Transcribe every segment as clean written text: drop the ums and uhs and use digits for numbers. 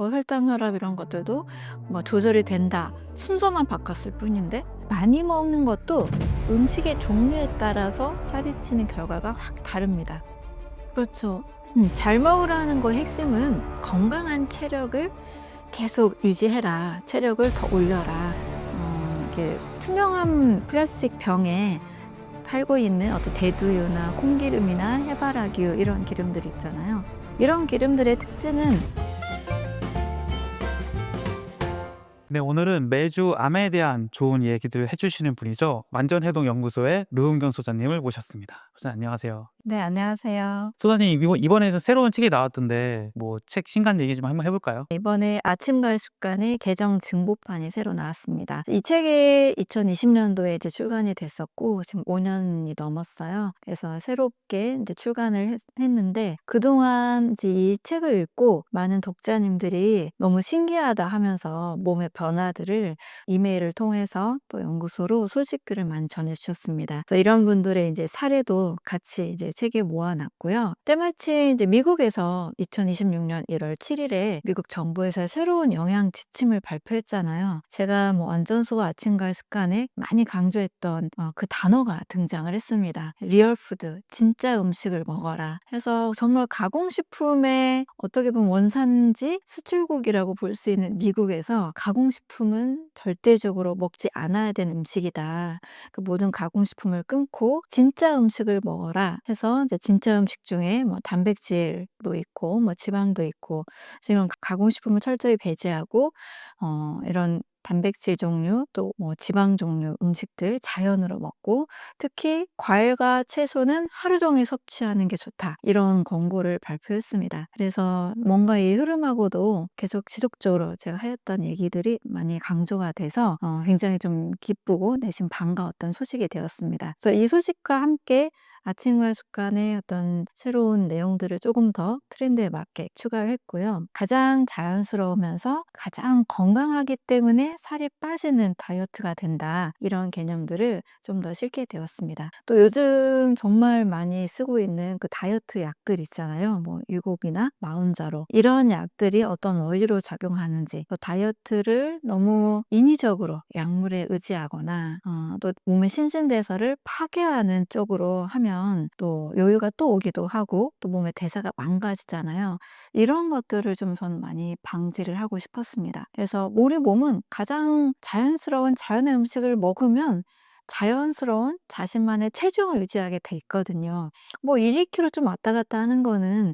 혈당, 혈압 이런 것들도 뭐 조절이 된다. 순서만 바꿨을 뿐인데 많이 먹는 것도 음식의 종류에 따라서 살이 찌는 결과가 확 다릅니다. 그렇죠. 잘 먹으라는 거의 핵심은 건강한 체력을 계속 유지해라. 체력을 더 올려라. 이렇게 투명한 플라스틱 병에 팔고 있는 어떤 대두유나 콩기름이나 해바라기유 이런 기름들 있잖아요. 이런 기름들의 특징은 네, 오늘은 매주 암에 대한 좋은 얘기들 해주시는 분이죠. 만전해동연구소의 류은경 소장님을 모셨습니다. 소장님 안녕하세요. 네, 안녕하세요. 소장님 이번에는 새로운 책이 나왔던데 뭐 책 신간 얘기 좀 한번 해볼까요? 이번에 아침과의 습관의 개정 증보판이 새로 나왔습니다. 이 책이 2020년도에 이제 출간이 됐었고 지금 5년이 넘었어요. 그래서 새롭게 이제 출간을 했는데 그동안 이제 이 책을 읽고 많은 독자님들이 너무 신기하다 하면서 몸의 변화들을 이메일을 통해서 또 연구소로 소식글을 많이 전해주셨습니다. 그래서 이런 분들의 이제 사례도 같이 이제 책에 모아놨고요. 때마침 이제 미국에서 2026년 1월 7일에 미국 정부에서 새로운 영양 지침을 발표했잖아요. 제가 뭐 완전소와 아침과의 습관에 많이 강조했던 그 단어가 등장을 했습니다. 리얼 푸드, 진짜 음식을 먹어라. 해서 정말 가공식품의 어떻게 보면 원산지 수출국이라고 볼 수 있는 미국에서 가공식품은 절대적으로 먹지 않아야 되는 음식이다. 그 모든 가공식품을 끊고 진짜 음식을 먹어라 해서 이제 진짜 음식 중에 뭐 단백질도 있고 뭐 지방도 있고 이런 가공식품을 철저히 배제하고 이런 단백질 종류 또 뭐 지방 종류 음식들 자연으로 먹고 특히 과일과 채소는 하루 종일 섭취하는 게 좋다. 이런 권고를 발표했습니다. 그래서 뭔가 이 흐름하고도 계속 지속적으로 제가 하였던 얘기들이 많이 강조가 돼서 굉장히 좀 기쁘고 내심 반가웠던 소식이 되었습니다. 그래서 이 소식과 함께 아침과 습관의 어떤 새로운 내용들을 조금 더 트렌드에 맞게 추가를 했고요. 가장 자연스러우면서 가장 건강하기 때문에 살이 빠지는 다이어트가 된다. 이런 개념들을 좀 더 실게 되었습니다. 또 요즘 정말 많이 쓰고 있는 그 다이어트 약들 있잖아요. 뭐 유곡이나 마운자로 이런 약들이 어떤 원리로 작용하는지 또 다이어트를 너무 인위적으로 약물에 의지하거나 또 몸의 신진대사를 파괴하는 쪽으로 하면 또 요요가 또 오기도 하고 또 몸의 대사가 망가지잖아요. 이런 것들을 좀 저는 많이 방지를 하고 싶었습니다. 그래서 우리 몸은 가장 자연스러운 자연의 음식을 먹으면 자연스러운 자신만의 체중을 유지하게 돼 있거든요. 뭐 1, 2kg 좀 왔다 갔다 하는 거는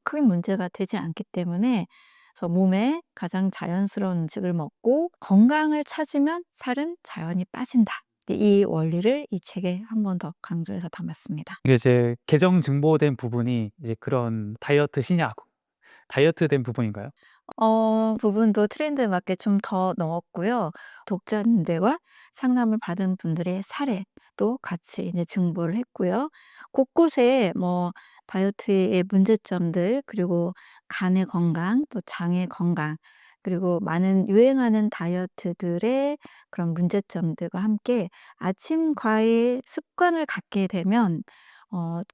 크게 문제가 되지 않기 때문에 그래서 몸에 가장 자연스러운 음식을 먹고 건강을 찾으면 살은 자연히 빠진다. 이 원리를 이 책에 한 번 더 강조해서 담았습니다. 이게 이제 개정 증보된 부분이 이제 그런 다이어트 신약, 다이어트 된 부분인가요? 부분도 트렌드에 맞게 좀 더 넣었고요. 독자님들과 상담을 받은 분들의 사례도 같이 이제 증보를 했고요. 곳곳에 뭐 다이어트의 문제점들 그리고 간의 건강 또 장의 건강 그리고 많은 유행하는 다이어트들의 그런 문제점들과 함께 아침 과일 습관을 갖게 되면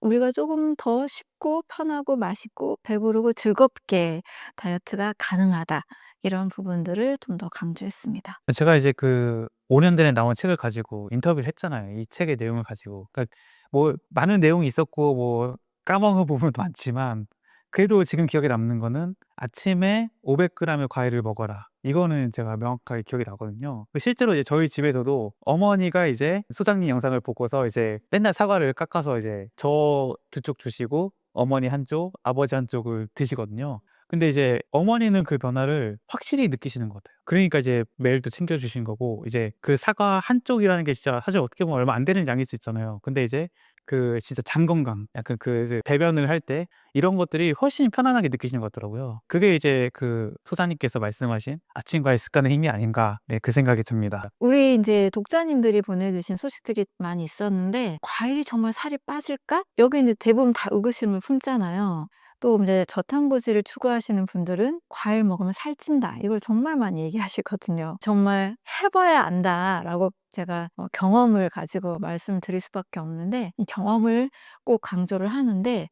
우리가 조금 더 쉽고 편하고 맛있고 배부르고 즐겁게 다이어트가 가능하다. 이런 부분들을 좀 더 강조했습니다. 제가 이제 그 5년 전에 나온 책을 가지고 인터뷰를 했잖아요. 이 책의 내용을 가지고. 그러니까 뭐 많은 내용이 있었고 뭐 까먹은 부분도 많지만 그래도 지금 기억에 남는 거는 "아침에 500g의 과일을 먹어라." 이거는 제가 명확하게 기억이 나거든요. 실제로 이제 저희 집에서도 어머니가 이제 소장님 영상을 보고서 이제 맨날 사과를 깎아서 이제 저 두 쪽 주시고 어머니 한 쪽, 아버지 한 쪽을 드시거든요. 근데 이제 어머니는 그 변화를 확실히 느끼시는 것 같아요. 그러니까 이제 매일 또 챙겨 주신 거고 이제 그 사과 한 쪽이라는 게 진짜 사실 어떻게 보면 얼마 안 되는 양일 수 있잖아요. 근데 이제 그 진짜 장 건강 약간 그 이제 배변을 할 때 이런 것들이 훨씬 편안하게 느끼시는 것 같더라고요. 그게 이제 그 소장님께서 말씀하신 '아침과의 습관의 힘이 아닌가.' 네, 그 생각이 듭니다. 우리 이제 독자님들이 보내주신 소식들이 많이 있었는데 '과일이 정말 살이 빠질까?' 여기 이제 대부분 다 의구심을 품잖아요. 또 이제 저탄고지를 추구하시는 분들은 "과일 먹으면 살찐다." 이걸 정말 많이 얘기하시거든요. 정말 "해 봐야 안다."라고 제가 경험을 가지고 말씀드릴 수밖에 없는데 이 경험을 꼭 강조를 하는데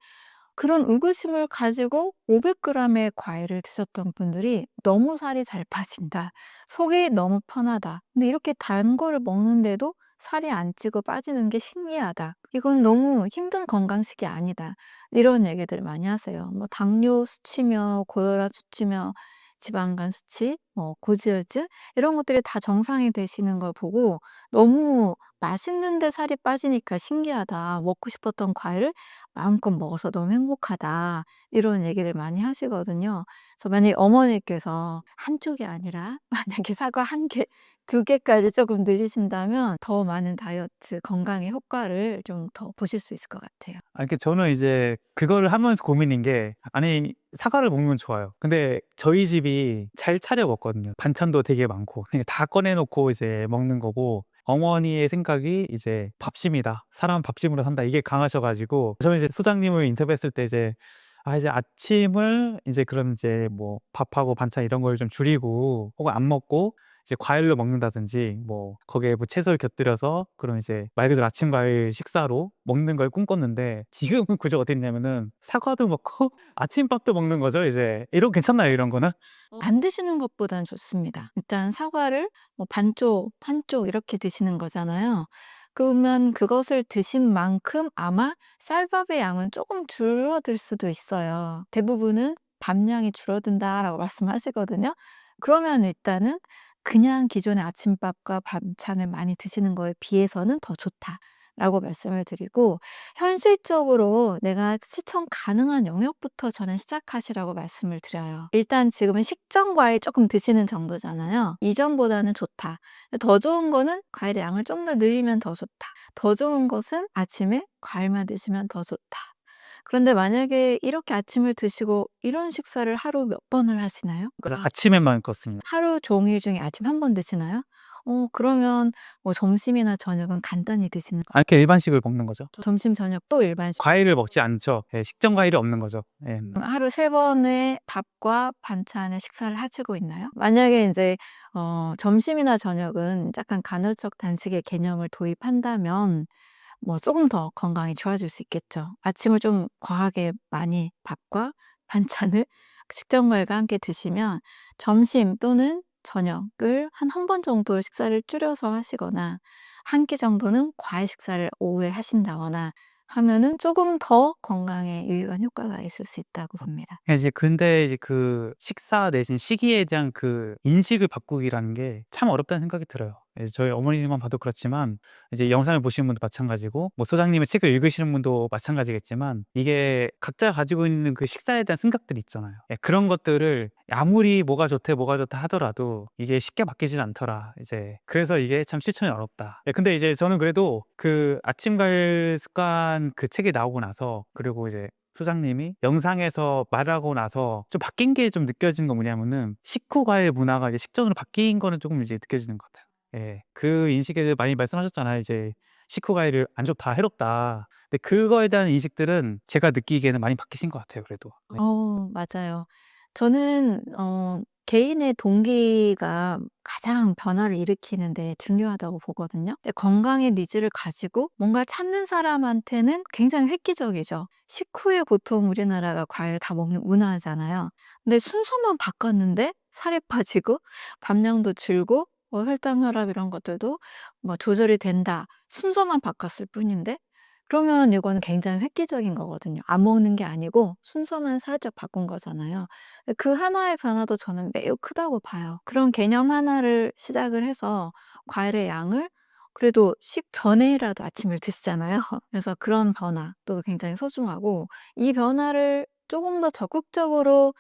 그런 의구심을 가지고 500g의 과일을 드셨던 분들이 "너무 살이 잘 빠진다. 속이 너무 편하다. 근데 이렇게 단 거를 먹는데도 살이 안 찌고 빠지는 게 신기하다. 이건 너무 힘든 건강식이 아니다." 이런 얘기들을 많이 하세요. 뭐 당뇨 수치며 고혈압 수치며 지방간 수치, 고지혈증 이런 것들이 다 정상이 되시는 걸 보고 너무 "맛있는데 살이 빠지니까 신기하다. 먹고 싶었던 과일을 마음껏 먹어서 너무 행복하다." 이런 얘기를 많이 하시거든요. 그래서 만약에 어머니께서 한 쪽이 아니라 만약에 사과 한 개, 두 개까지 조금 늘리신다면 더 많은 다이어트 건강의 효과를 좀 더 보실 수 있을 것 같아요. 그러니까 저는 이제 그거를 하면서 고민인 게, 아니 사과를 먹는 건 좋아요. 근데 저희 집이 잘 차려 먹거든요. 반찬도 되게 많고 그냥 다 꺼내 놓고 이제 먹는 거고, 어머니의 생각이 이제 '밥심이다. 사람은 밥심으로 산다.' 이게 강하셔 가지고, 저는 이제 소장님을 인터뷰했을 때 이제 이제 아침을 이제 그럼 이제 뭐 밥하고 반찬 이런 걸 좀 줄이고 혹은 안 먹고 이제 과일로 먹는다든지, 뭐 거기에 뭐 채소를 곁들여서 그럼 이제 말 그대로 아침 과일 식사로 먹는 걸 꿈꿨는데, 지금은 구조가 어떻게 됐냐면은 사과도 먹고 아침밥도 먹는 거죠 이제. 이러고 괜찮나요, 이런 거는? 안 드시는 것보단 좋습니다. 일단 사과를 뭐 반쪽, 한 쪽 이렇게 드시는 거잖아요. 그러면 그것을 드신 만큼 아마 쌀밥의 양은 조금 줄어들 수도 있어요. 대부분은 "밥량이 줄어든다."라고 말씀하시거든요. 그러면 일단은 그냥 기존의 아침밥과 반찬을 많이 드시는 거에 비해서는 더 좋다라고 말씀을 드리고, 현실적으로 내가 실천 가능한 영역부터 저는 시작하시라고 말씀을 드려요. 일단 지금은 식전 과일 조금 드시는 정도잖아요. 이전보다는 좋다. 더 좋은 거는 과일의 양을 좀 더 늘리면 더 좋다. 더 좋은 것은 아침에 과일만 드시면 더 좋다. 그런데 만약에 이렇게 아침을 드시고 이런 식사를 하루 몇 번을 하시나요? 그래서 아침에만 껐습니다. 하루 종일 중에 아침 한 번 드시나요? 그러면 뭐 점심이나 저녁은 간단히 드시는 이렇게 일반식을 먹는 거죠. 점심, 저녁 또 일반식. 과일을 먹지 않죠. 예, 식전 과일이 없는 거죠. 예. 하루 3 번의 밥과 반찬의 식사를 하시고 있나요? 만약에 인제 점심이나 저녁은 약간 간헐적 단식의 개념을 도입한다면 뭐 쪼금 더 건강이 좋아질 수 있겠죠. 아침을 좀 과하게 많이 밥과 반찬을 식전과일과 함께 드시면 점심 또는 저녁을 한 번 정도 식사를 줄여서 하시거나 한 끼 정도는 과일 식사를 오후에 하신다거나 하면은 쪼금 더 건강에 유익한 효과가 있을 수 있다고 봅니다. 이제 근데 이제 그 식사 내진 시기에 대한 그 인식을 바꾸기라는 게 참 어렵다는 생각이 들어요. 예, 저희 어머니만 봐도 그렇지만 이제 영상을 보시는 분도 마찬가지고 뭐 소장님의 책을 읽으시는 분도 마찬가지겠지만, 이게 각자 가지고 있는 그 식사에 대한 생각들이 있잖아요. 예, 그런 것들을 아무리 "뭐가 좋대, 뭐가 좋다." 하더라도 이게 쉽게 바뀌진 않더라 이제. 그래서 이게 참 실천이 어렵다. 예, 근데 이제 저는 그래도 그 아침 과일 습관 그 책이 나오고 나서, 그리고 이제 소장님이 영상에서 말하고 나서 좀 바뀐 게 좀 느껴지는 건 뭐냐면은, 식후 과일 문화가 이제 식전으로 바뀐 거는 조금 이제 느껴지는 것 같아요. 예. 그 인식에 대해 많이 말씀하셨잖아요. 이제 "식후 과일을 안 좋다. 해롭다." 근데 그거에 대한 인식들은 제가 느끼기에는 많이 바뀌신 것 같아요 그래도. 네. 맞아요. 저는 개인의 동기가 가장 변화를 일으키는 데 중요하다고 보거든요. 근데 건강의 니즈를 가지고 뭔가를 찾는 사람한테는 굉장히 획기적이죠. 식후에 보통 우리나라가 과일을 다 먹는 문화잖아요. 근데 순서만 바꿨는데 살이 빠지고 밥량도 줄고 혈당, 혈압 이런 것들도 뭐 조절이 된다. 순서만 바꿨을 뿐인데 그러면 이거는 굉장히 획기적인 거거든요. 안 먹는 게 아니고 순서만 살짝 바꾼 거잖아요. 그 하나의 변화도 저는 매우 크다고 봐요. 그런 개념 하나를 시작을 해서 과일의 양을 그래도 식전에라도 아침을 드시잖아요. 그래서 그런 변화도 굉장히 소중하고, 이 변화를 조금 더 적극적으로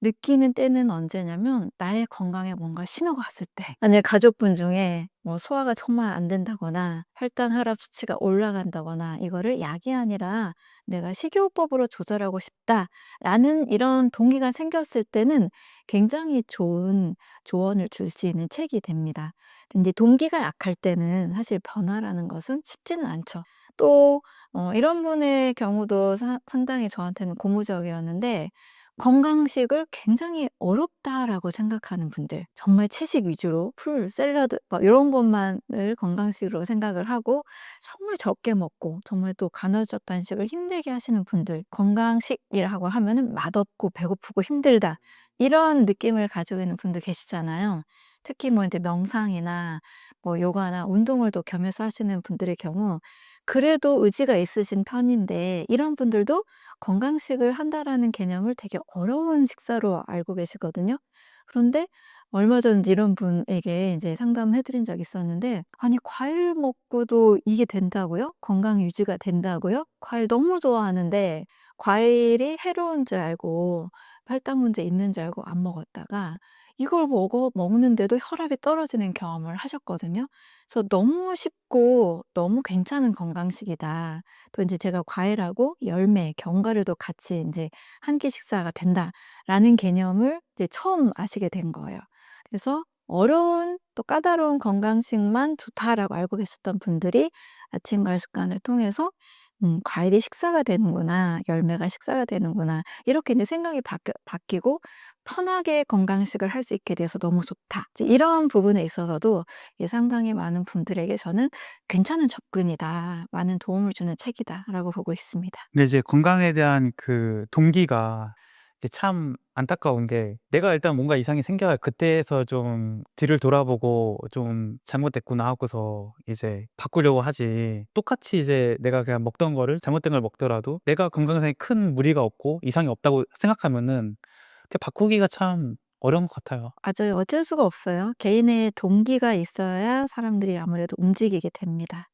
느끼는 때는 언제냐면 나의 건강에 뭔가 신호가 왔을 때. 만약에 가족분 중에 뭐 소화가 정말 안 된다거나 혈당, 혈압 수치가 올라간다거나 이거를 약이 아니라 '내가 식이요법으로 조절하고 싶다.'라는 이런 동기가 생겼을 때는 굉장히 좋은 조언을 줄 수 있는 책이 됩니다. 근데 동기가 약할 때는 사실 변화라는 것은 쉽지는 않죠. 또 이런 분의 경우도 상당히 저한테는 고무적이었는데, 건강식을 굉장히 어렵다라고 생각하는 분들, 정말 채식 위주로 풀, 샐러드 뭐 이런 것만을 건강식으로 생각을 하고 정말 적게 먹고 정말 또 간헐적 단식을 힘들게 하시는 분들, 건강식이라고 하면은 맛없고 배고프고 힘들다 이런 느낌을 가지고 있는 분들 계시잖아요. 특히 뭐 이제 명상이나 뭐 요가나 운동을 또 겸해서 하시는 분들의 경우 그래도 의지가 있으신 편인데 이런 분들도 건강식을 한다라는 개념을 되게 어려운 식사로 알고 계시거든요. 그런데 얼마 전 이런 분에게 이제 상담해 드린 적이 있었는데 "아니 과일 먹고도 이게 된다고요? 건강 유지가 된다고요? 과일 너무 좋아하는데 과일이 해로운 줄 알고 팔당 문제 있는 줄 알고 안 먹었다가 이걸 먹는데도 혈압이 떨어지는 경험을 하셨거든요. 그래서 너무 쉽고 너무 괜찮은 건강식이다. 또 인제 제가 과일하고 열매, 견과류도 같이 인제 한 끼 식사가 된다라는 개념을 이제 처음 아시게 된 거예요. 그래서 어려운 또 까다로운 건강식만 좋다라고 알고 계셨던 분들이 아침과의 습관을 통해서 '과일이 식사가 되는구나. 열매가 식사가 되는구나.' 이렇게 인제 생각이 바뀌고 '편하게 건강식을 할 수 있게 돼서 너무 좋다.' 이제 이런 부분에 있어서도 상당히 많은 분들에게 저는 '괜찮은 접근이다. 많은 도움을 주는 책이다.'라고 보고 있습니다. 근데 이제 건강에 대한 그 동기가 이게 참 안타까운 게, 내가 일단 뭔가 이상이 생겨야 그때에서 좀 뒤를 돌아보고 '좀 잘못됐구나.' 하고서 이제 바꾸려고 하지, 똑같이 이제 내가 그냥 먹던 거를 잘못된 걸 먹더라도 내가 건강상에 큰 무리가 없고 이상이 없다고 생각하면은 그게 바꾸기가 참 어려운 것 같아요. 맞아요. 어쩔 수가 없어요. 개인의 동기가 있어야 사람들이 아무래도 움직이게 됩니다.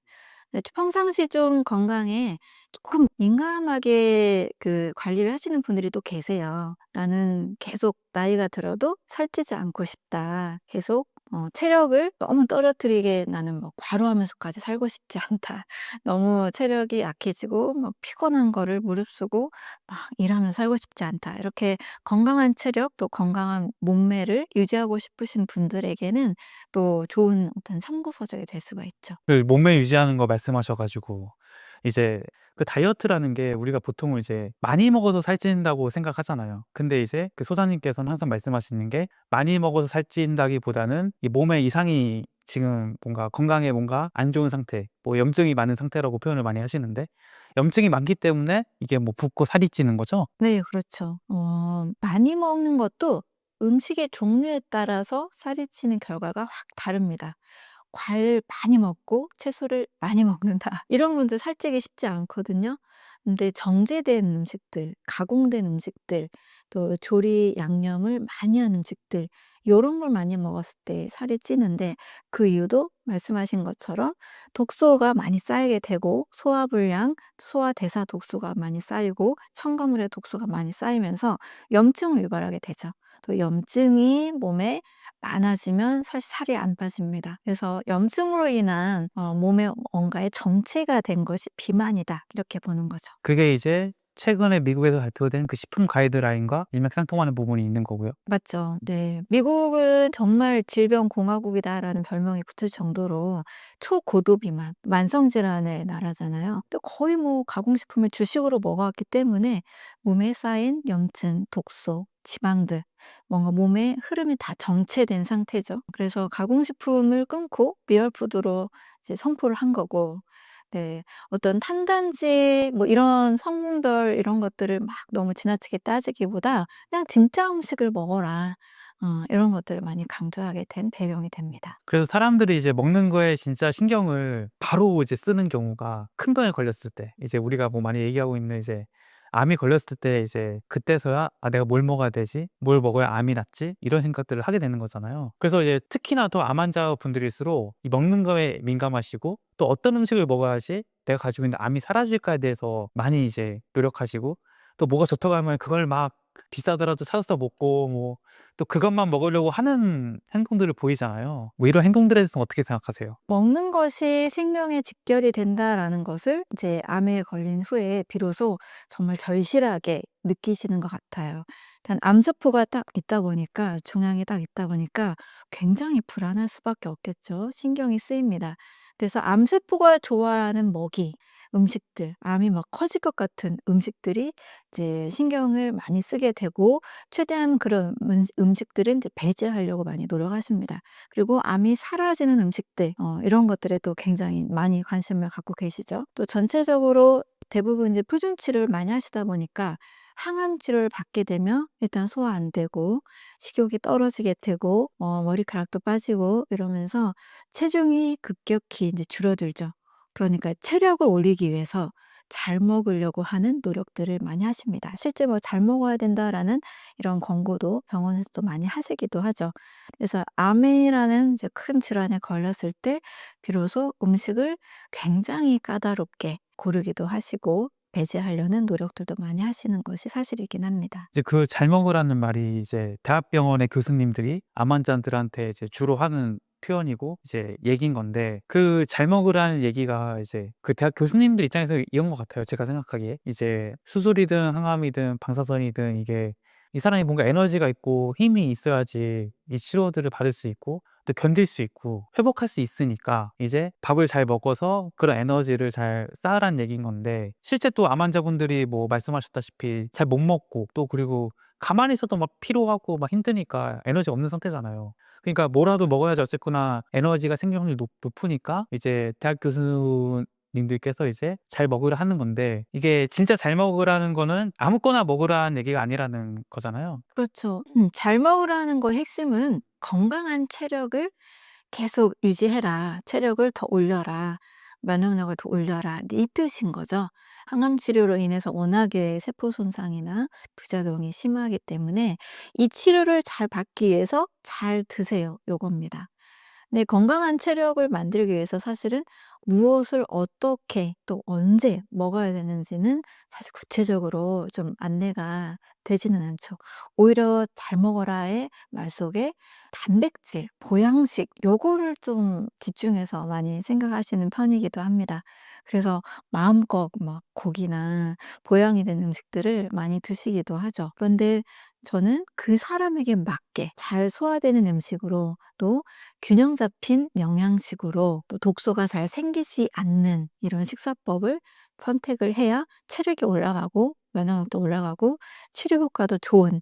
네, 평상시 좀 건강에 조금 민감하게 그 관리를 하시는 분들이 또 계세요. '나는 계속 나이가 들어도 살찌지 않고 싶다. 계속 체력을 너무 떨어뜨리게 나는 뭐 과로하면서까지 살고 싶지 않다. 너무 체력이 약해지고 막 피곤한 거를 무릅쓰고 막 일하면서 살고 싶지 않다.' 이렇게 건강한 체력 또 건강한 몸매를 유지하고 싶으신 분들에게는 또 좋은 어떤 참고서적이 될 수가 있죠. 그 몸매 유지하는 거 말씀하셔 가지고 이제 그 다이어트라는 게 우리가 보통은 이제 많이 먹어서 살찐다고 생각하잖아요. 근데 이제 그 소장님께서는 항상 말씀하시는 게 많이 먹어서 살찐다기보다는 이 몸에 이상이 지금 뭔가 건강에 뭔가 안 좋은 상태, 뭐 염증이 많은 상태라고 표현을 많이 하시는데, 염증이 많기 때문에 이게 뭐 붓고 살이 찌는 거죠? 네 그렇죠. 많이 먹는 것도 음식의 종류에 따라서 살이 찌는 결과가 확 다릅니다. 과일 많이 먹고 채소를 많이 먹는다. 이런 분들 살찌기 쉽지 않거든요. 근데 정제된 음식들, 가공된 음식들, 또 조리 양념을 많이 한 음식들 요런 걸 많이 먹었을 때 살이 찌는데 그 이유도 말씀하신 것처럼 독소가 많이 쌓이게 되고 소화불량, 소화대사 독소가 많이 쌓이고 첨가물의 독소가 많이 쌓이면서 염증을 유발하게 되죠. 또 염증이 몸에 많아지면 사실 살이 안 빠집니다. 그래서 '염증으로 인한 몸에 뭔가의 정체가 된 것이 비만이다.' 이렇게 보는 거죠. 그게 이제 최근에 미국에서 발표된 그 식품 가이드라인과 일맥상통하는 부분이 있는 거고요. 맞죠. 네. 미국은 정말 질병공화국이다라는 별명이 붙을 정도로 초고도 비만, 만성 질환의 나라잖아요. 또 거의 뭐 가공식품을 주식으로 먹어왔기 때문에 몸에 쌓인 염증, 독소, 지방들 뭔가 몸의 흐름이 다 정체된 상태죠. 그래서 가공식품을 끊고 리얼푸드로 이제 선포를 한 거고 네. 어떤 탄단지 뭐 이런 성분별 이런 것들을 막 너무 지나치게 따지기보다 그냥 "진짜 음식을 먹어라." 이런 것들을 많이 강조하게 된 배경이 됩니다. 그래서 사람들이 이제 먹는 거에 진짜 신경을 바로 이제 쓰는 경우가, 큰 병에 걸렸을 때, 이제 우리가 뭐 많이 얘기하고 있는 이제 암이 걸렸을 때 이제 그때서야 '아 내가 뭘 먹어야 되지? 뭘 먹어야 암이 낫지?' 이런 생각들을 하게 되는 거잖아요. 그래서 이제 특히나 더 암 환자분들일수록 이 먹는 거에 민감하시고, 또 어떤 음식을 먹어야지 내가 가지고 있는 암이 사라질까에 대해서 많이 이제 노력하시고, 또 뭐가 좋다고 하면 그걸 막 비싸더라도 사서 먹고, 뭐 또 그것만 먹으려고 하는 행동들을 보이잖아요. 뭐 이런 행동들에 대해서는 어떻게 생각하세요? "먹는 것이 생명의 직결이 된다."라는 것을 이제 암에 걸린 후에 비로소 정말 절실하게 느끼시는 것 같아요. 일단 암세포가 딱 있다 보니까 종양이 딱 있다 보니까 굉장히 불안할 수밖에 없겠죠. 신경이 쓰입니다. 그래서 암세포가 좋아하는 먹이, 음식들, 암이 막 커질 것 같은 음식들이 이제 신경을 많이 쓰게 되고 최대한 그런 음식들은 이제 배제하려고 많이 노력하십니다. 그리고 암이 사라지는 음식들 이런 것들에 또 굉장히 많이 관심을 갖고 계시죠. 또 전체적으로 대부분 이제 표준 치료를 많이 하시다 보니까 항암 치료를 받게 되면 일단 소화 안 되고 식욕이 떨어지게 되고 머리카락도 빠지고 이러면서 체중이 급격히 이제 줄어들죠. 그러니까 체력을 올리기 위해서 잘 먹으려고 하는 노력들을 많이 하십니다. 실제 뭐 "잘 먹어야 된다."라는 이런 권고도 병원에서도 많이 하시기도 하죠. 그래서 암이라는 이제 큰 질환에 걸렸을 때 비로소 음식을 굉장히 까다롭게 고르기도 하시고 배제하려는 노력들도 많이 하시는 것이 사실이긴 합니다. 이제 그 잘 먹으라는 말이 이제 대학병원의 교수님들이 암 환자들한테 이제 주로 하는 표현이고 이제 얘기인 건데, 그 잘 먹으라는 얘기가 이제 그 대학 교수님들 입장에서 이런 것 같아요, 제가 생각하기에. 이제 수술이든 항암이든 방사선이든 이게 이 사람이 뭔가 에너지가 있고 힘이 있어야지 이 치료들을 받을 수 있고 또 견딜 수 있고 회복할 수 있으니까 이제 밥을 잘 먹어서 그런 에너지를 잘 쌓으라는 얘기인 건데, 실제 또 암 환자분들이 뭐 말씀하셨다시피 잘 못 먹고 또 그리고 가만히 있어도 막 피로하고 막 힘드니까 에너지가 없는 상태잖아요. 그러니까 뭐라도 먹어야지 어쨌거나 에너지가 생길 확률이 높으니까 이제 대학 교수님들께서 이제 잘 먹으라 하는 건데, 이게 진짜 잘 먹으라는 거는 아무거나 먹으라는 얘기가 아니라는 거잖아요. 그렇죠. 잘 먹으라는 거의 핵심은 "건강한 체력을 계속 유지해라. 체력을 더 올려라. 면역력을 더 올려라." 이 뜻인 거죠. 항암 치료로 인해서 워낙에 세포 손상이나 부작용이 심하기 때문에 이 치료를 잘 받기 위해서 "잘 드세요." 요겁니다. 네, 건강한 체력을 만들기 위해서 사실은 무엇을 어떻게 또 언제 먹어야 되는지는 사실 구체적으로 좀 안내가 되지는 않죠. 오히려 "잘 먹어라."의 말 속에 단백질, 보양식 요거를 좀 집중해서 많이 생각하시는 편이기도 합니다. 그래서 마음껏 막 고기나 보양이 된 음식들을 많이 드시기도 하죠. 그런데 저는 그 사람에게 맞게 잘 소화되는 음식으로 또 균형 잡힌 영양식으로 또 독소가 잘 생기지 않는 이런 식사법을 선택을 해야 체력이 올라가고 면역력도 올라가고 치료 효과도 좋은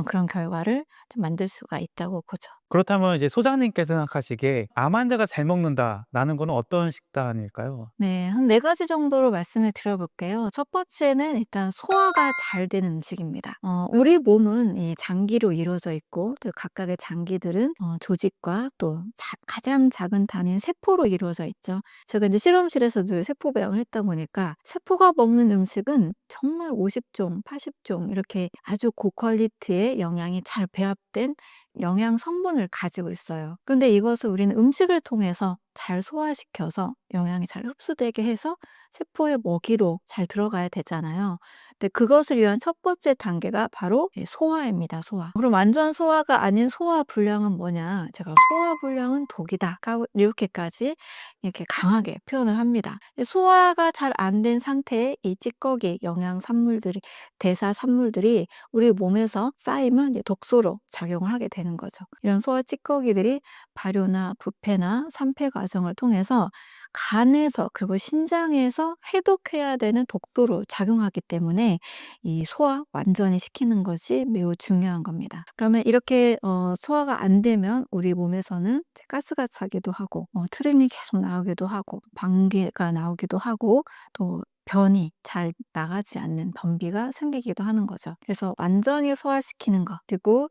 그런 결과를 좀 만들 수가 있다고 보죠. 그렇다면 이제 소장님께서 생각하시기에 '암 환자가 잘 먹는다.'라는 거는 어떤 식단일까요? 네. 한 4 가지 정도로 말씀을 드려 볼게요. 첫 번째는 일단 소화가 잘 되는 음식입니다. 우리 몸은 이 장기로 이루어져 있고 또 각각의 장기들은 조직과 또 가장 작은 단위인 세포로 이루어져 있죠. 제가 이제 실험실에서 늘 세포 배양을 했다 보니까 세포가 먹는 음식은 정말 50 종, 80종 이렇게 아주 고퀄리티의 영양이 잘 배합된 영양 성분을 가지고 있어요. 그런데 이것을 우리는 음식을 통해서 잘 소화시켜서 영양이 잘 흡수되게 해서 세포의 먹이로 잘 들어가야 되잖아요. 근데 그것을 위한 첫 번째 단계가 바로 소화입니다, 소화. 그럼 완전 소화가 아닌 소화 불량은 뭐냐? 제가 "소화 불량은 독이다." 이렇게까지 이렇게 강하게 표현을 합니다. 소화가 잘 안 된 상태의 이 찌꺼기 영양 산물들이 대사 산물들이 우리 몸에서 쌓이면 이제 독소로 작용을 하게 되는 거죠. 이런 소화 찌꺼기들이 발효나 부패나 산패 과정을 통해서 간에서 그리고 신장에서 해독해야 되는 독소로 작용하기 때문에 이 소화 완전히 시키는 것이 매우 중요한 겁니다. 그러면 이렇게 소화가 안 되면 우리 몸에서는 이제 가스가 차기도 하고 트림이 계속 나오기도 하고 방귀가 나오기도 하고 또 변이 잘 나가지 않는 변비가 생기기도 하는 거죠. 그래서 완전히 소화시키는 것 그리고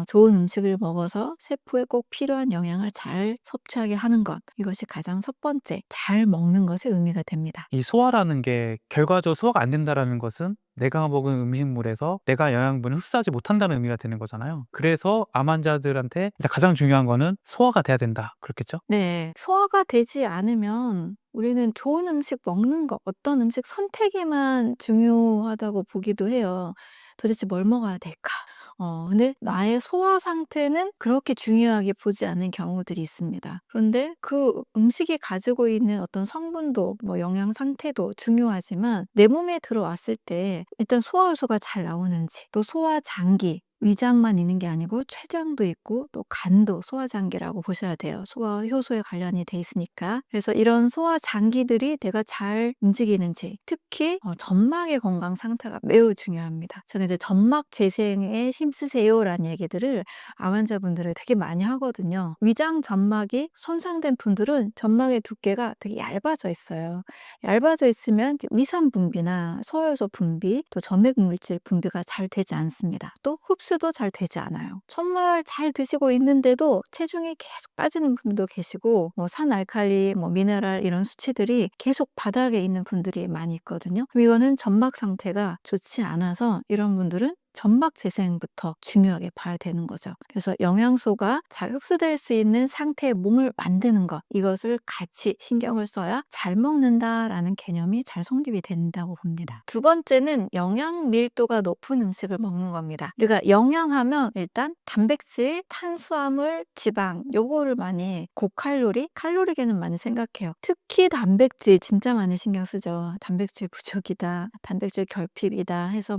좋은 음식을 먹어서 세포에 꼭 필요한 영양을 잘 섭취하게 하는 것 이것이 가장 첫 번째 잘 먹는 것의 의미가 됩니다. 이 소화라는 게 결과적으로 소화가 안 된다라는 것은 내가 먹은 음식물에서 내가 영양분을 흡수하지 못한다는 의미가 되는 거잖아요. 그래서 암 환자들한테 일단 가장 중요한 거는 소화가 돼야 된다. 그렇겠죠? 네. 소화가 되지 않으면 우리는 좋은 음식 먹는 거 어떤 음식 선택에만 중요하다고 보기도 해요. '도대체 뭘 먹어야 될까?' 근데 나의 소화 상태는 그렇게 중요하게 보지 않는 경우들이 있습니다. 그런데 그 음식이 가지고 있는 어떤 성분도 뭐 영양 상태도 중요하지만 내 몸에 들어왔을 때 일단 소화 효소가 잘 나오는지 또 소화 장기 위장만 있는 게 아니고 췌장도 있고 또 간도 소화장기라고 보셔야 돼요. 소화 효소에 관련이 돼 있으니까. 그래서 이런 소화장기들이 내가 잘 움직이는지, 특히 점막의 건강 상태가 매우 중요합니다. 저는 이제 "점막 재생에 힘쓰세요."라는 얘기들을 암 환자분들을 되게 많이 하거든요. 위장 점막이 손상된 분들은 점막의 두께가 되게 얇아져 있어요. 얇아져 있으면 이제 위산 분비나 소화효소 분비, 또 점액 물질 분비가 잘 되지 않습니다. 또 흡수도 잘 되지 않아요. 정말 잘 드시고 있는데도 체중이 계속 빠지는 분도 계시고, 산 알칼리, 미네랄 이런 수치들이 계속 바닥에 있는 분들이 많이 있거든요. 그럼 이거는 점막 상태가 좋지 않아서 이런 분들은 점막 재생부터 중요하게 봐야 되는 거죠. 그래서 영양소가 잘 흡수될 수 있는 상태의 몸을 만드는 것, 이것을 같이 신경을 써야 잘 먹는다라는 개념이 잘 성립이 된다고 봅니다. 두 번째는 영양 밀도가 높은 음식을 먹는 겁니다. 우리가 영양하면 일단 단백질, 탄수화물, 지방, 요거를 많이 고칼로리, 칼로리계는 많이 생각해요. 특히 단백질 진짜 많이 신경 쓰죠. 단백질 부족이다, 단백질 결핍이다 해서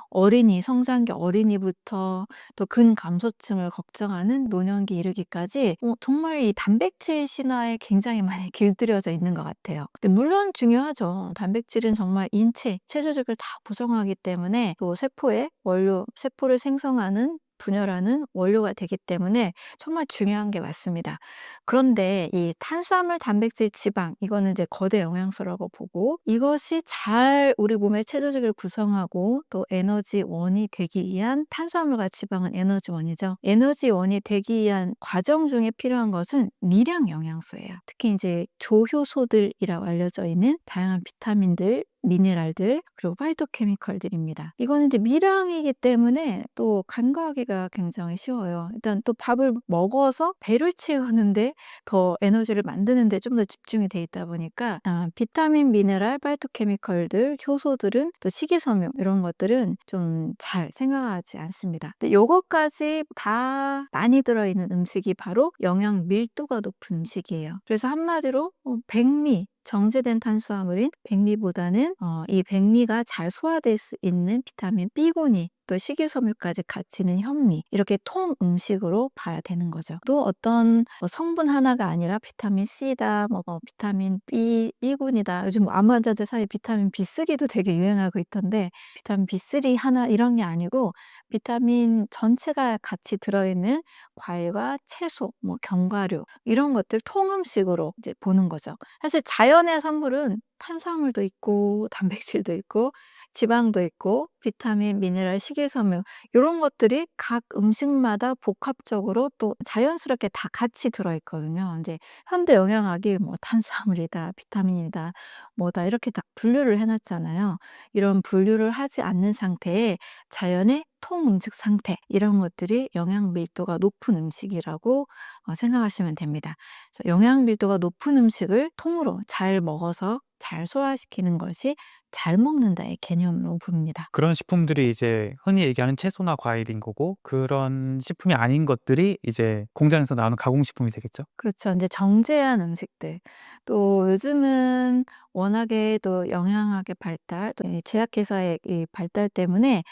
어린이, 성장기 어린이부터 또 근감소증을 걱정하는 노년기 이르기까지 정말 이 단백질 신화에 굉장히 많이 길들여져 있는 것 같아요. 근데 물론 중요하죠. 단백질은 정말 인체, 체조직을 다 구성하기 때문에 또 세포의 원료, 세포를 생성하는 분열하는 원료가 되기 때문에 정말 중요한 게 맞습니다. 그런데 이 탄수화물, 단백질, 지방, 이거는 이제 거대 영양소라고 보고, 이것이 잘 우리 몸의 체조직을 구성하고 또 에너지원이 되기 위한, 탄수화물과 지방은 에너지원이죠. 에너지원이 되기 위한 과정 중에 필요한 것은 미량 영양소예요. 특히 이제 조효소들이라고 알려져 있는 다양한 비타민들, 미네랄들, 그리고 파이토케미컬들입니다. 이거는 이제 미량이기 때문에 또 간과하기가 굉장히 쉬워요. 일단 또 밥을 먹어서 배를 채우는데 더 에너지를 만드는 데 좀 더 집중이 돼 있다 보니까 비타민, 미네랄, 파이토케미컬들, 효소들은, 또 식이섬유 이런 것들은 좀 잘 생각하지 않습니다. 근데 요것까지 다 많이 들어있는 음식이 바로 영양 밀도가 높은 음식이에요. 그래서 한마디로 백미, 정제된 탄수화물인 백미보다는 이 백미가 잘 소화될 수 있는 비타민 B군이, 또 식이섬유까지 같이 있는 현미, 이렇게 통 음식으로 봐야 되는 거죠. 또 어떤 성분 하나가 아니라 비타민 C다, 비타민 B군이다. 요즘 암 환자들 사이에 비타민 B3도 되게 유행하고 있던데, 비타민 B3 하나 이런 게 아니고 비타민 전체가 같이 들어있는 과일과 채소, 견과류 이런 것들 통음식으로 이제 보는 거죠. 사실 자연의 선물은 탄수화물도 있고 단백질도 있고 지방도 있고 비타민, 미네랄, 식이섬유 요런 것들이 각 음식마다 복합적으로 또 자연스럽게 다 같이 들어있거든요. 이제 현대 영양학이 탄수화물이다, 비타민이다, 뭐다 이렇게 딱 분류를 해 놨잖아요. 이런 분류를 하지 않는 상태에 자연의 통음식 상태, 이런 것들이 영양 밀도가 높은 음식이라고 생각하시면 됩니다. 그래서 영양 밀도가 높은 음식을 통으로 잘 먹어서 잘 소화시키는 것이 잘 먹는다의 개념으로 봅니다. 그런 식품들이 이제 흔히 얘기하는 채소나 과일인 거고, 그런 식품이 아닌 것들이 이제 공장에서 나오는 가공식품이 되겠죠? 그렇죠. 인제 정제한 음식들. 또 요즘은 워낙에 또 영양학의 발달, 또 이 제약회사의 이 발달 때문에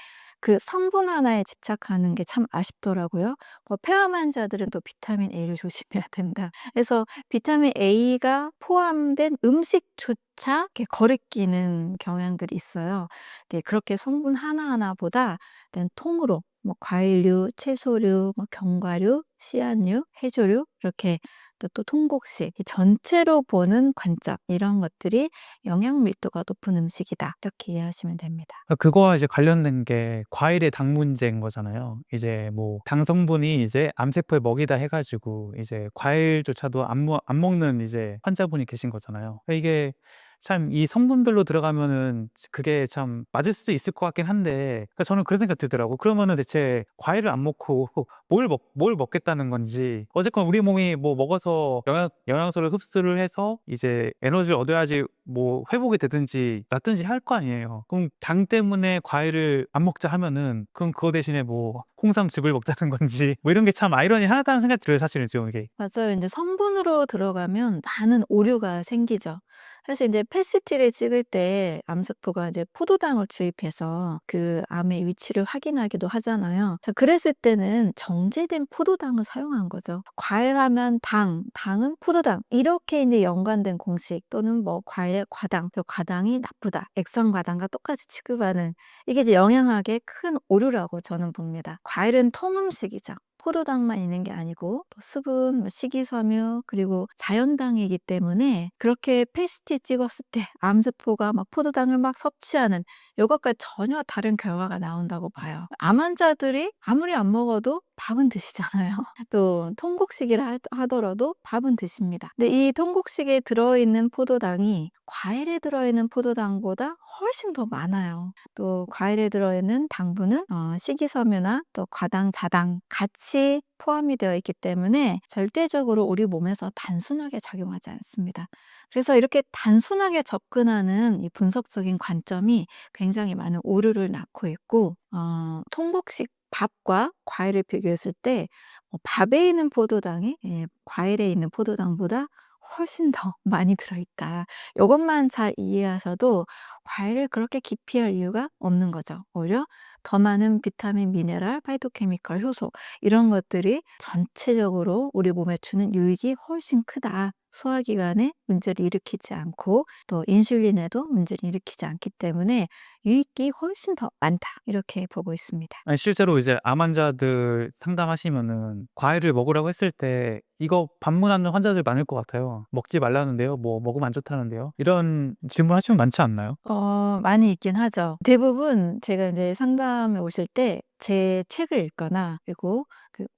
그 성분 하나에 집착하는 게 참 아쉽더라고요. 폐암 환자들은 또 비타민 A를 조심해야 된다. 그래서 비타민 A가 포함된 음식조차 이렇게 거리끼는 경향들이 있어요. 네, 그렇게 성분 하나하나보다 일단 통으로 과일류, 채소류, 견과류, 씨앗류, 해조류 이렇게 또 통곡식 이 전체로 보는 관점, 이런 것들이 영양 밀도가 높은 음식이다, 이렇게 이해하시면 됩니다. 그거와 이제 관련된 게 과일의 당 문제인 거잖아요. 이제 당 성분이 이제 암세포의 먹이다 해 가지고 이제 과일조차도 안 먹는 이제 환자분이 계신 거잖아요. 이게 참 이 성분별로 들어가면은 그게 참 맞을 수도 있을 것 같긴 한데, 저는 그런 생각 들더라고요. 그러면은 대체 과일을 안 먹고 뭘 먹겠다는 건지. 어쨌건 우리 몸이 먹어서 영양소를 흡수를 해서 이제 에너지를 얻어야지 회복이 되든지 낫든지 할 거 아니에요. 그럼 당 때문에 과일을 안 먹자 하면은, 그럼 그거 대신에 홍삼즙을 먹자는 건지, 이런 게 참 아이러니하다는 생각이 들어요, 사실은 좀 이게. 맞아요. 인제 성분으로 들어가면 많은 오류가 생기죠. 사실 이제 PET-CT를 찍을 때 암세포가 이제 포도당을 주입해서 그 암의 위치를 확인하기도 하잖아요. 자, 그랬을 때는 정제된 포도당을 사용한 거죠. 과일하면 당, 당은 포도당 이렇게 이제 연관된 공식 또는 뭐 과일의 과당, 저 과당이 나쁘다, 액상과당과 똑같이 취급하는 이게 이제 영양학의 큰 오류라고 저는 봅니다. 과일은 통음식이죠. 포도당만 있는 게 아니고 또 수분, 뭐 식이섬유 그리고 자연당이기 때문에 그렇게 페이스트에 찍었을 때 암세포가 막 포도당을 막 섭취하는 이것과 전혀 다른 결과가 나온다고 봐요. 암 환자들이 아무리 안 먹어도 밥은 드시잖아요. 또 통곡식이라 하더라도 밥은 드십니다. 근데 이 통곡식에 들어있는 포도당이 과일에 들어있는 포도당보다 훨씬 더 많아요. 또 과일에 들어있는 당분은 식이섬유나 또 과당, 자당 같이 포함이 되어 있기 때문에 절대적으로 우리 몸에서 단순하게 작용하지 않습니다. 그래서 이렇게 단순하게 접근하는 이 분석적인 관점이 굉장히 많은 오류를 낳고 있고 통곡식 밥과 과일을 비교했을 때 밥에 있는 포도당이 과일에 있는 포도당보다 훨씬 더 많이 들어있다. 이것만 잘 이해하셔도 과일을 그렇게 기피할 이유가 없는 거죠. 오히려 더 많은 비타민, 미네랄, 파이토케미컬, 효소 이런 것들이 전체적으로 우리 몸에 주는 유익이 훨씬 크다. 소화기관에 문제를 일으키지 않고 또 인슐린에도 문제를 일으키지 않기 때문에 유익이 훨씬 더 많다. 이렇게 보고 있습니다. 아니 실제로 이제 암 환자들 상담하시면은 과일을 먹으라고 했을 때 이거 반문하는 환자들 많을 것 같아요. "먹지 말라는데요." 뭐 "먹으면 안 좋다는데요." 이런 질문하시면 많지 않나요? 많이 있긴 하죠. 대부분 제가 이제 상담에 오실 때 제 책을 읽거나 그리고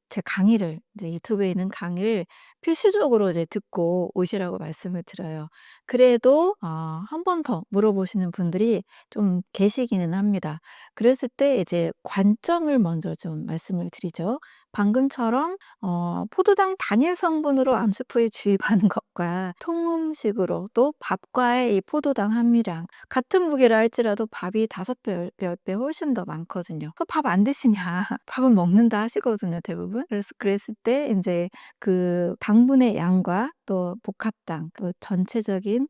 제 강의를 이제 유튜브에 있는 강의를 필수적으로 이제 듣고 오시라고 말씀을 드려요. 그래도 한 번 더 물어보시는 분들이 좀 계시기는 합니다. 그랬을 때 이제 관점을 먼저 좀 말씀을 드리죠. 방금처럼 포도당 단일 성분으로 암세포에 주입하는 것과 통음식으로 또 밥과의 이 포도당 함유량 같은 무게를 할지라도 밥이 5배, 10배 훨씬 더 많거든요. 밥 안 드시냐? 밥은 먹는다 하시거든요, 대부분. 그랬을 때 인제 그 당분의 양과 또 복합당 또 전체적인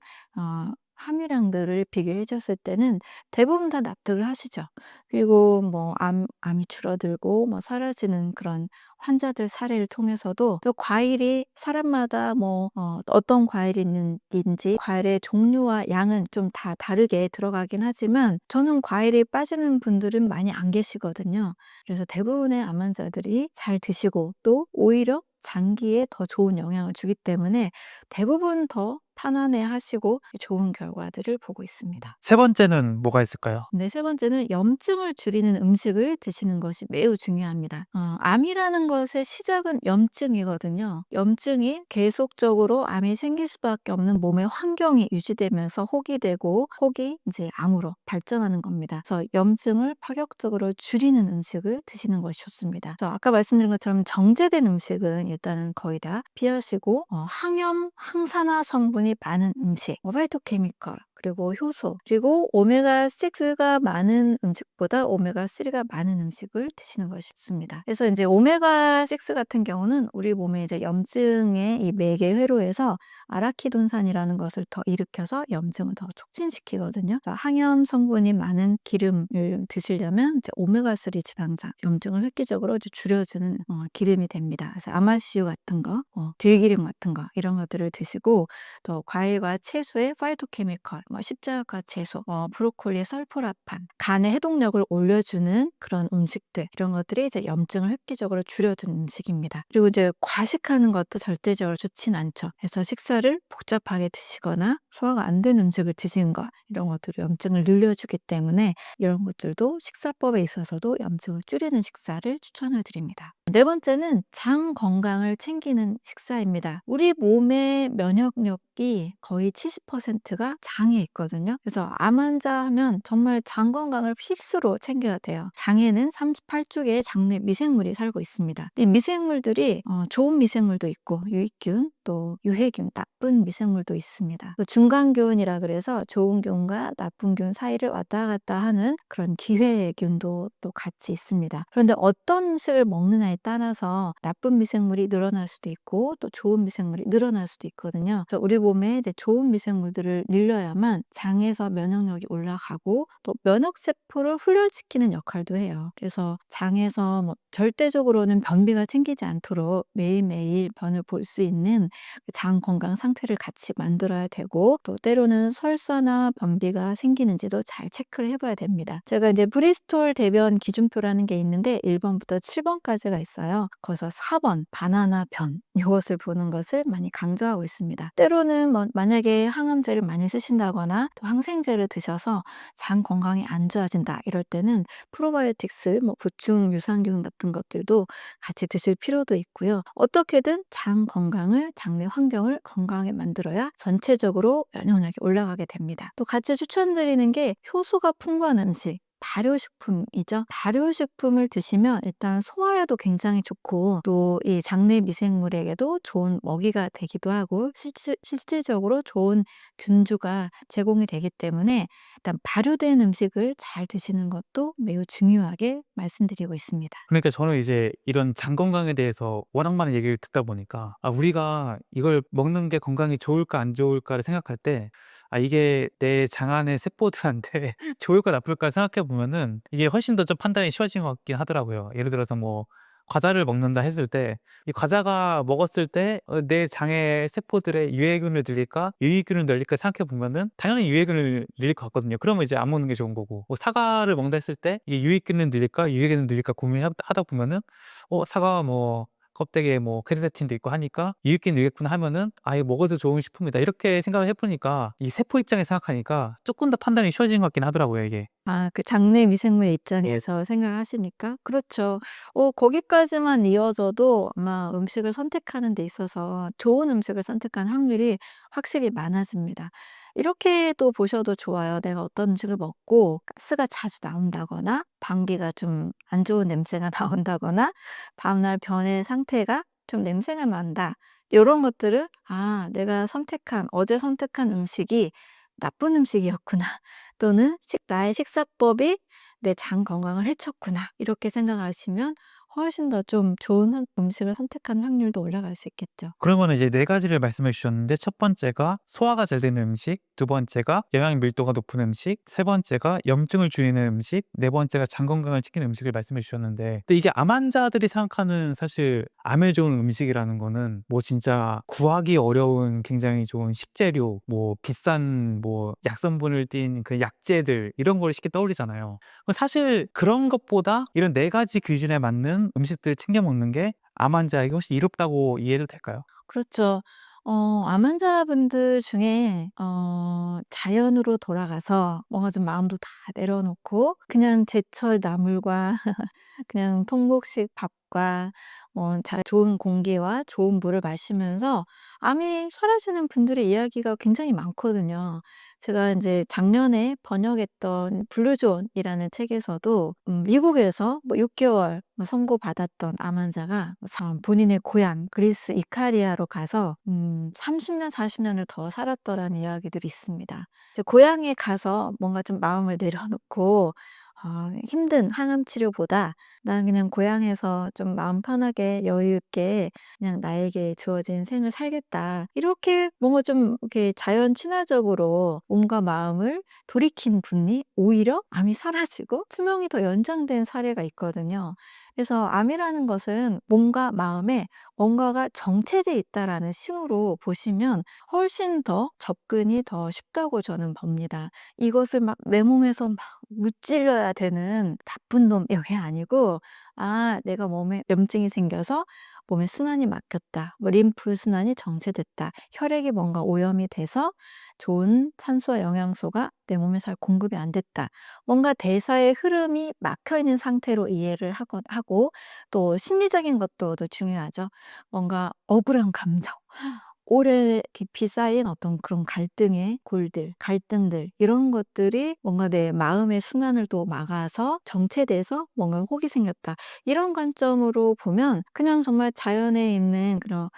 함유량들을 비교해 줬을 때는 대부분 다 납득을 하시죠. 그리고 뭐 암이 줄어들고 뭐 사라지는 그런 환자들 사례를 통해서도 또 과일이 사람마다 뭐 어떤 과일이 있는지 과일의 종류와 양은 좀 다 다르게 들어가긴 하지만 저는 과일이 빠지는 분들은 많이 안 계시거든요. 그래서 대부분의 암 환자들이 잘 드시고 또 오히려 장기에 더 좋은 영향을 주기 때문에 대부분 더 편안해 하시고 좋은 결과들을 보고 있습니다. 세 번째는 뭐가 있을까요? 네, 세 번째는 염증을 줄이는 음식을 드시는 것이 매우 중요합니다. 암이라는 것의 시작은 염증이거든요. 염증이 계속적으로 암이 생길 수밖에 없는 몸의 환경이 유지되면서 혹이 되고 혹이 이제 암으로 발전하는 겁니다. 그래서 염증을 파격적으로 줄이는 음식을 드시는 것이 좋습니다. 그래서 아까 말씀드린 것처럼 정제된 음식은 일단은 거의 다 피하시고 항염, 항산화 성분이 많은 음식, 파이토케미컬 그리고 효소, 그리고 오메가6가 많은 음식보다 오메가3가 많은 음식을 드시는 것이 좋습니다. 그래서 이제 오메가6 같은 경우는 우리 몸에 이제 염증의 이 매개 회로에서 아라키돈산이라는 것을 더 일으켜서 염증을 더 촉진시키거든요. 그래서 항염 성분이 많은 기름을 드시려면 이제 오메가3 지방산, 염증을 획기적으로 줄여주는 기름이 됩니다. 그래서 아마씨유 같은 거, 들기름 같은 거 이런 것들을 드시고 또 과일과 채소의 파이토케미컬, 십자가 채소, 브로콜리의 설포라판, 간의 해독력을 올려주는 그런 음식들 이런 것들이 이제 염증을 획기적으로 줄여주는 음식입니다. 그리고 이제 과식하는 것도 절대적으로 좋진 않죠. 그래서 식사를 복잡하게 드시거나 소화가 안 되는 음식을 드시는 것 이런 것들이 염증을 늘려주기 때문에 이런 것들도 식사법에 있어서도 염증을 줄이는 식사를 추천을 드립니다. 네 번째는 장 건강을 챙기는 식사입니다. 우리 몸의 면역력이 거의 70%가 장에 있거든요. 그래서 암 환자 하면 정말 장 건강을 필수로 챙겨야 돼요. 장에는 38조 개의 장내 미생물이 살고 있습니다. 이 미생물들이 좋은 미생물도 있고 유익균 또 유해균, 나쁜 미생물도 있습니다. 그 중간균이라 그래서 좋은 균과 나쁜 균 사이를 왔다 갔다 하는 그런 기회균도 또 같이 있습니다. 그런데 어떤 음식을 먹느냐에 따라서 나쁜 미생물이 늘어날 수도 있고 또 좋은 미생물이 늘어날 수도 있거든요. 그래서 우리 몸에 이제 좋은 미생물들을 늘려야만 장에서 면역력이 올라가고 또 면역세포를 훈련시키는 역할도 해요. 그래서 장에서 뭐 절대적으로는 변비가 생기지 않도록 매일매일 변을 볼 수 있는 장 건강 상태를 같이 만들어야 되고 또 때로는 설사나 변비가 생기는지도 잘 체크를 해봐야 됩니다. 제가 이제 브리스톨 대변 기준표라는 게 있는데 1번부터 7번까지가 있어요. 거기서 4번 바나나 변 이것을 보는 것을 많이 강조하고 있습니다. 때로는 뭐 만약에 항암제를 많이 쓰신다거나 또 항생제를 드셔서 장 건강이 안 좋아진다 이럴 때는 프로바이오틱스, 뭐 보충 유산균 같은 것들도 같이 드실 필요도 있고요. 어떻게든 장 건강을, 장내 환경을 건강하게 만들어야 전체적으로 면역력이 올라가게 됩니다. 또 같이 추천드리는 게 효소가 풍부한 음식, 발효식품이죠. 발효식품을 드시면 일단 소화에도 굉장히 좋고 또 이 장내 미생물에게도 좋은 먹이가 되기도 하고 실질적으로 좋은 균주가 제공이 되기 때문에 일단 발효된 음식을 잘 드시는 것도 매우 중요하게 말씀드리고 있습니다. 그러니까 저는 이제 이런 장 건강에 대해서 워낙 많은 얘기를 듣다 보니까 우리가 이걸 먹는 게 건강에 좋을까 안 좋을까를 생각할 때 이게 내 장 안의 세포들한테 좋을까 나쁠까 생각해 보면은 이게 훨씬 더 좀 판단이 쉬워진 것 같긴 하더라고요. 예를 들어서 뭐 과자를 먹는다 했을 때 이 과자가 먹었을 때 내 장의 세포들의 유해균을 늘릴까 유익균을 늘릴까 생각해 보면은 당연히 유해균을 늘릴 것 같거든요. 그러면 이제 안 먹는 게 좋은 거고, 뭐 사과를 먹는다 했을 때 이게 유익균을 늘릴까 유해균을 늘릴까 고민하다 보면은 사과가 뭐 껍데기에 뭐 케르세틴도 있고 하니까 유익균 늘겠구나 하면은 이거 먹어도 좋은 식품이다 이렇게 생각을 해보니까 이 세포 입장에 생각하니까 조금 더 판단이 쉬워진 것 같긴 하더라고요, 이게. 그 장내 미생물 입장에서 생각하시니까 그렇죠. 거기까지만 이어져도 아마 음식을 선택하는 데 있어서 좋은 음식을 선택하는 확률이 확실히 많아집니다. 이렇게 또 보셔도 좋아요. 내가 어떤 음식을 먹고 가스가 자주 나온다거나 방귀가 좀 안 좋은 냄새가 나온다거나 다음날 변의 상태가 좀 냄새가 난다. 이런 것들은 '내가 어제 선택한 음식이 나쁜 음식이었구나.' 또는 나의 식사법이 내 장 건강을 해쳤구나. 이렇게 생각하시면 훨씬 더 좀 좋은 음식을 선택하는 확률도 올라갈 수 있겠죠. 그러면은 이제 네 가지를 말씀해 주셨는데, 첫 번째가 소화가 잘 되는 음식, 두 번째가 영양 밀도가 높은 음식, 세 번째가 염증을 줄이는 음식, 네 번째가 장 건강을 지키는 음식을 말씀해 주셨는데, 근데 이게 암 환자들이 생각하는 사실 암에 좋은 음식이라는 거는 뭐 진짜 구하기 어려운 굉장히 좋은 식재료, 뭐 비싼 뭐 약성분을 띤 그 약재들 이런 걸 쉽게 떠올리잖아요. 사실 그런 것보다 이런 네 가지 기준에 맞는 음식들을 챙겨 먹는 게 암 환자에게 훨씬 이롭다고 이해해도 될까요? 그렇죠. 암 환자분들 중에 자연으로 돌아가서 뭔가 좀 마음도 다 내려놓고 그냥 제철 나물과 그냥 통곡식 밥과 좋은 공기와 좋은 물을 마시면서 암이 사라지는 분들의 이야기가 굉장히 많거든요. 제가 이제 작년에 번역했던 블루존이라는 책에서도 미국에서 뭐 6 개월 선고받았던 암 환자가 참 본인의 고향 그리스 이카리아로 가서 30 년, 40 년을 더 살았더라는 이야기들이 있습니다. 이제 고향에 가서 뭔가 좀 마음을 내려놓고 힘든 항암 치료보다 '난 그냥 고향에서 좀 마음 편하게 여유 있게 그냥 나에게 주어진 생을 살겠다.' 이렇게 뭔가 좀 이렇게 자연 친화적으로 몸과 마음을 돌이킨 분이 오히려 암이 사라지고 수명이 더 연장된 사례가 있거든요. 그래서 암이라는 것은 몸과 마음에 뭔가가 정체돼 있다라는 싱후로 보시면 훨씬 더 접근이 더 쉽다고 저는 봅니다. 이것을 막 내 몸에서 막 무찔러야 되는 나쁜 놈 이게 아니고 내가 몸에 염증이 생겨서 몸에 순환이 막혔다. 뭐 림프 순환이 정체됐다. 혈액이 뭔가 오염이 돼서 좋은 산소와 영양소가 내 몸에 잘 공급이 안 됐다. 뭔가 대사의 흐름이 막혀 있는 상태로 이해를 하고 또 심리적인 것도 더 중요하죠. 뭔가 억울한 감정. 오래 깊이 쌓인 어떤 그런 갈등들 이런 것들이 뭔가 내 마음의 순환을 또 막아서 정체돼서 뭔가 혹이 생겼다. 이런 관점으로 보면 그냥 정말 자연에 있는 그런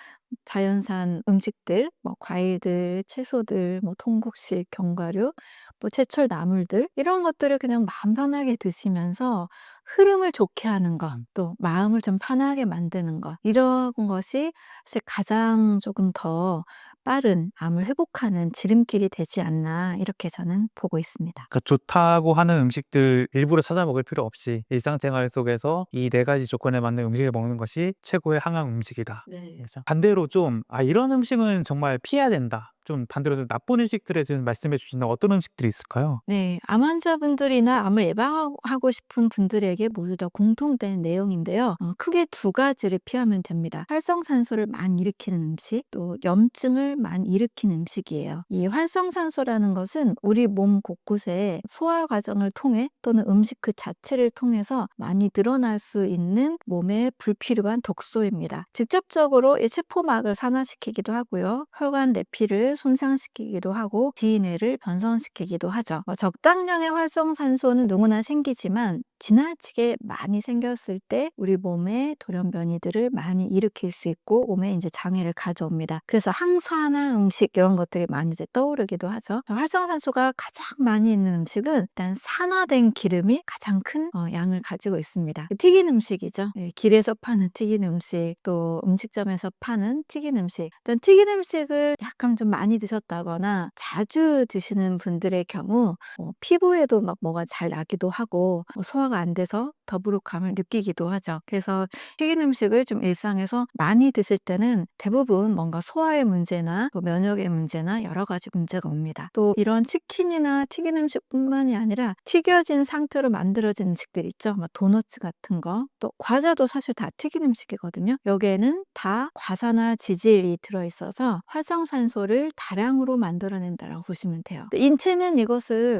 자연산 음식들, 뭐 과일들, 채소들, 뭐 통곡식, 견과류, 뭐 제철 나물들 이런 것들을 그냥 마음 편하게 드시면서 흐름을 좋게 하는 것, 또 마음을 좀 편하게 만드는 것 이런 것이 사실 가장 조금 더 빠른 암을 회복하는 지름길이 되지 않나 이렇게 저는 보고 있습니다. 그러니까 좋다고 하는 음식들 일부러 찾아 먹을 필요 없이 일상생활 속에서 이 4 가지 조건에 맞는 음식을 먹는 것이 최고의 항암 음식이다. 네. 그래서 반대로 좀 '아 이런 음식은 정말 피해야 된다.' 좀 반대로 좀 나쁜 음식들에 대해서 말씀해 주신다면 어떤 음식들이 있을까요? 네. 암 환자분들이나 암을 예방하고 싶은 분들에게 모두 다 공통된 내용인데요. 크게 두 가지를 피하면 됩니다. 활성산소를 많이 일으키는 음식, 또 염증을 많이 일으키는 음식이에요. 이 활성산소라는 것은 우리 몸 곳곳에 소화 과정을 통해 또는 음식 그 자체를 통해서 많이 늘어날 수 있는 몸에 불필요한 독소입니다. 직접적으로 이 세포막을 산화시키기도 하고요. 혈관 내피를 손상시키기도 하고 DNA를 변성시키기도 하죠. 적당량의 활성산소는 누구나 생기지만 지나치게 많이 생겼을 때 우리 몸에 돌연변이들을 많이 일으킬 수 있고 몸에 이제 장애를 가져옵니다. 그래서 항산화 음식 이런 것들이 많이 이제 떠오르기도 하죠. 활성산소가 가장 많이 있는 음식은 일단 산화된 기름이 가장 큰 양을 가지고 있습니다. 튀긴 음식이죠. 예, 길에서 파는 튀긴 음식, 또 음식점에서 파는 튀긴 음식. 일단 튀긴 음식을 약간 좀 많이 드셨다거나 자주 드시는 분들의 경우 피부에도 막 뭐가 잘 나기도 하고 소화가 안 돼서 더부룩함을 느끼기도 하죠. 그래서 튀긴 음식을 좀 일상에서 많이 드실 때는 대부분 뭔가 소화의 문제나 또 면역의 문제나 여러 가지 문제가 옵니다. 또 이런 치킨이나 튀긴 음식뿐만이 아니라 튀겨진 상태로 만들어진 음식들 있죠. 뭐 도너츠 같은 거, 또 과자도 사실 다 튀긴 음식이거든요. 여기에는 다 과산화 지질이 들어있어서 활성산소를 다량으로 만들어낸다라고 보시면 돼요. 인체는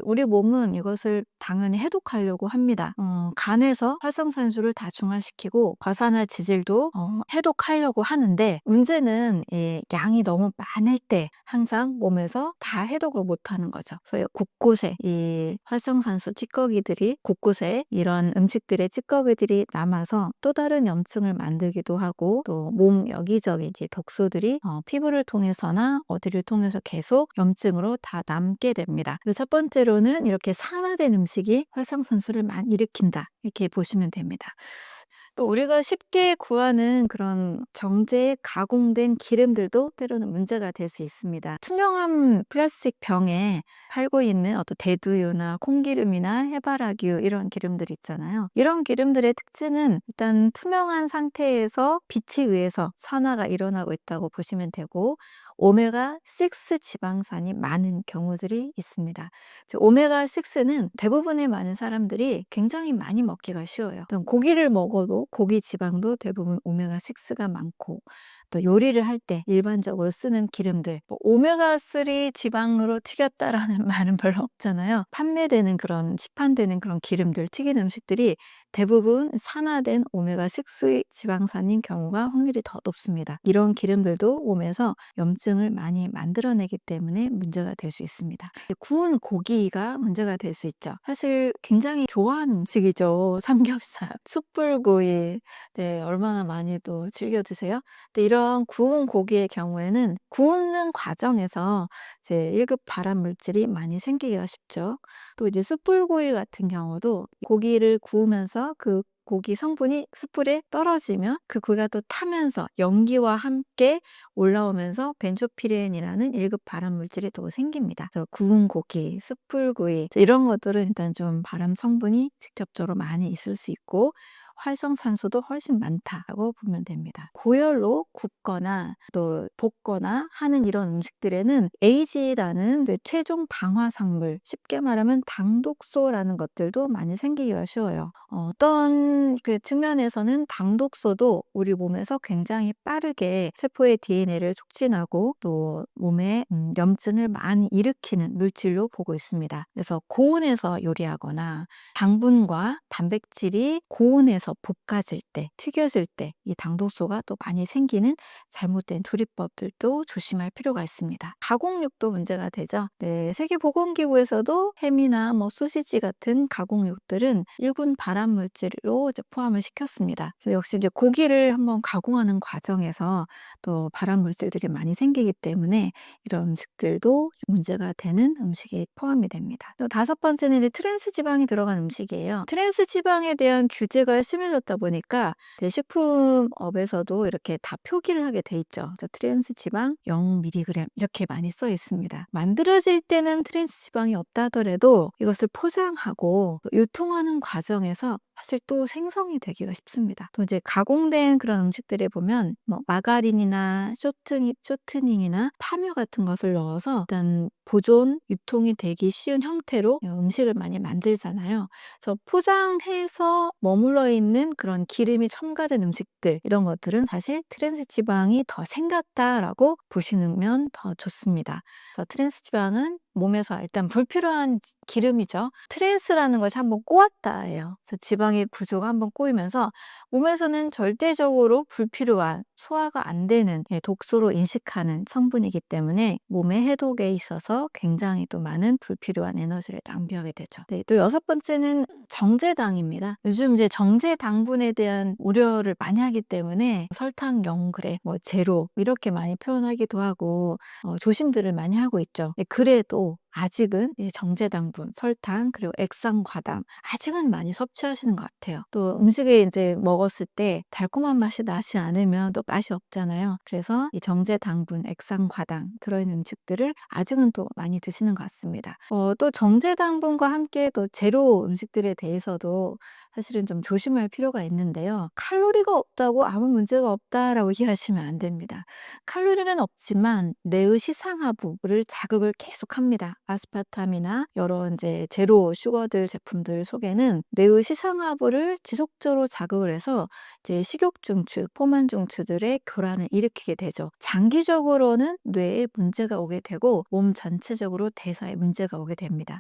우리 몸은 이것을 당연히 해독하려고 합니다. 간에서 활성산소를 다 중화시키고 과산화 지질도 해독하려고 하는데 문제는 이 양이 너무 많을 때 항상 몸에서 다 해독을 못하는 거죠. 그래서 곳곳에 이 활성산소 찌꺼기들이 곳곳에 이런 음식들의 찌꺼기들이 남아서 또 다른 염증을 만들기도 하고 또 몸 여기저기 이제 독소들이 피부를 통해서나 어디를 통해서 계속 염증으로 다 남게 됩니다. 그래서 첫 번째로는 이렇게 산화된 음식이 활성산소를 많이 일으킨다. 이렇게 보시면 됩니다. 또 우리가 쉽게 구하는 그런 정제 가공된 기름들도 때로는 문제가 될 수 있습니다. 투명한 플라스틱 병에 팔고 있는 어떤 대두유나 콩기름이나 해바라기유 이런 기름들 있잖아요. 이런 기름들의 특징은 일단 투명한 상태에서 빛에 의해서 산화가 일어나고 있다고 보시면 되고 오메가6 지방산이 많은 경우들이 있습니다. 오메가6는 대부분의 많은 사람들이 굉장히 많이 먹기가 쉬워요. 고기를 먹어도 고기 지방도 대부분 오메가6가 많고 또 요리를 할 때 일반적으로 쓰는 기름들 오메가3 지방으로 튀겼다라는 말은 별로 없잖아요. 판매되는 그런 시판되는 그런 기름들 튀긴 음식들이 대부분 산화된 오메가6 지방산인 경우가 확률이 더 높습니다. 이런 기름들도 몸에서 염증을 많이 만들어내기 때문에 문제가 될 수 있습니다. 구운 고기가 문제가 될 수 있죠. 사실 굉장히 좋아하는 음식이죠. 삼겹살, 숯불구이 네, 얼마나 많이 또 즐겨 드세요? 근데 이런 구운 고기의 경우에는 구우는 과정에서 이제 1급 발암 물질이 많이 생기기가 쉽죠. 또 이제 숯불구이 같은 경우도 고기를 구우면서 그 고기 성분이 숯불에 떨어지면 그 고기가 또 타면서 연기와 함께 올라오면서 벤조피렌이라는 1급 발암 물질이 또 생깁니다. 그래서 구운 고기, 숯불구이 이런 것들은 일단 좀 발암 성분이 직접적으로 많이 있을 수 있고 활성산소도 훨씬 많다라고 보면 됩니다. 고열로 굽거나 또 볶거나 하는 이런 음식들에는 AG라는 최종 방화성물, 쉽게 말하면 당독소라는 것들도 많이 생기기가 쉬워요. 어떤 그 측면에서는 당독소도 우리 몸에서 굉장히 빠르게 세포의 DNA를 촉진하고 또 몸에 염증을 많이 일으키는 물질로 보고 있습니다. 그래서 고온에서 요리하거나 당분과 단백질이 고온에서 해서 볶아질 때, 튀겨질 때 이 당독소가 또 많이 생기는 잘못된 조리법들도 조심할 필요가 있습니다. 가공육도 문제가 되죠. 네, 세계보건기구에서도 햄이나 뭐 소시지 같은 가공육들은 1군 발암물질로 이제 포함을 시켰습니다. 그래서 역시 이제 고기를 한번 가공하는 과정에서 또 발암물질들이 많이 생기기 때문에 이런 음식들도 좀 문제가 되는 음식에 포함이 됩니다. 또 다섯 번째는 이제 트랜스 지방이 들어간 음식이에요. 트랜스 지방에 대한 규제가 심해졌다 보니까 이제 식품업에서도 이렇게 다 표기를 하게 돼 있죠. 그래서 트랜스 지방 0mg 이렇게 많이 써 있습니다. 만들어질 때는 트랜스 지방이 없다 하더라도 이것을 포장하고 또 유통하는 과정에서 사실 또 생성이 되기가 쉽습니다. 또 이제 가공된 그런 음식들에 보면 뭐 마가린이나 쇼트닝이나 파묘 같은 것을 넣어서 일단 보존, 유통이 되기 쉬운 형태로 음식을 많이 만들잖아요. 그래서 포장해서 머물러 있는 그런 기름이 첨가된 음식들 이런 것들은 사실 트랜스 지방이 더 생겼다라고 보시면 더 좋습니다. 그래서 트랜스 지방은 몸에서 일단 불필요한 기름이죠. 트랜스라는 것이 한번 꼬았다예요. 그래서 지방의 구조가 한번 꼬이면서 몸에서는 절대적으로 불필요한 소화가 안 되는 독소로 인식하는 성분이기 때문에 몸의 해독에 있어서 굉장히 또 많은 불필요한 에너지를 낭비하게 되죠. 네, 또 여섯 번째는 정제당입니다. 요즘 이제 정제당분에 대한 우려를 많이 하기 때문에 설탕 0g, 뭐 제로 이렇게 많이 표현하기도 하고 조심들을 많이 하고 있죠. 네, 그래도 아직은 이 정제당분, 설탕, 그리고 액상과당 아직은 많이 섭취하시는 것 같아요. 또 음식에 이제 먹었을 때 달콤한 맛이 나지 않으면 또 맛이 없잖아요. 그래서 이 정제당분, 액상과당 들어있는 음식들을 아직은 또 많이 드시는 것 같습니다. 또 정제당분과 함께 또 제로 음식들에 대해서도 사실은 좀 조심할 필요가 있는데요. 칼로리가 없다고 아무 문제가 없다라고 이해하시면 안 됩니다. 칼로리는 없지만 뇌의 시상하부를 자극을 계속합니다. 아스파탐이나 여러 이제 제로 슈거들 제품들 속에는 뇌의 시상하부를 지속적으로 자극을 해서 이제 식욕중추, 포만중추들의 교란을 일으키게 되죠. 장기적으로는 뇌에 문제가 오게 되고 몸 전체적으로 대사에 문제가 오게 됩니다.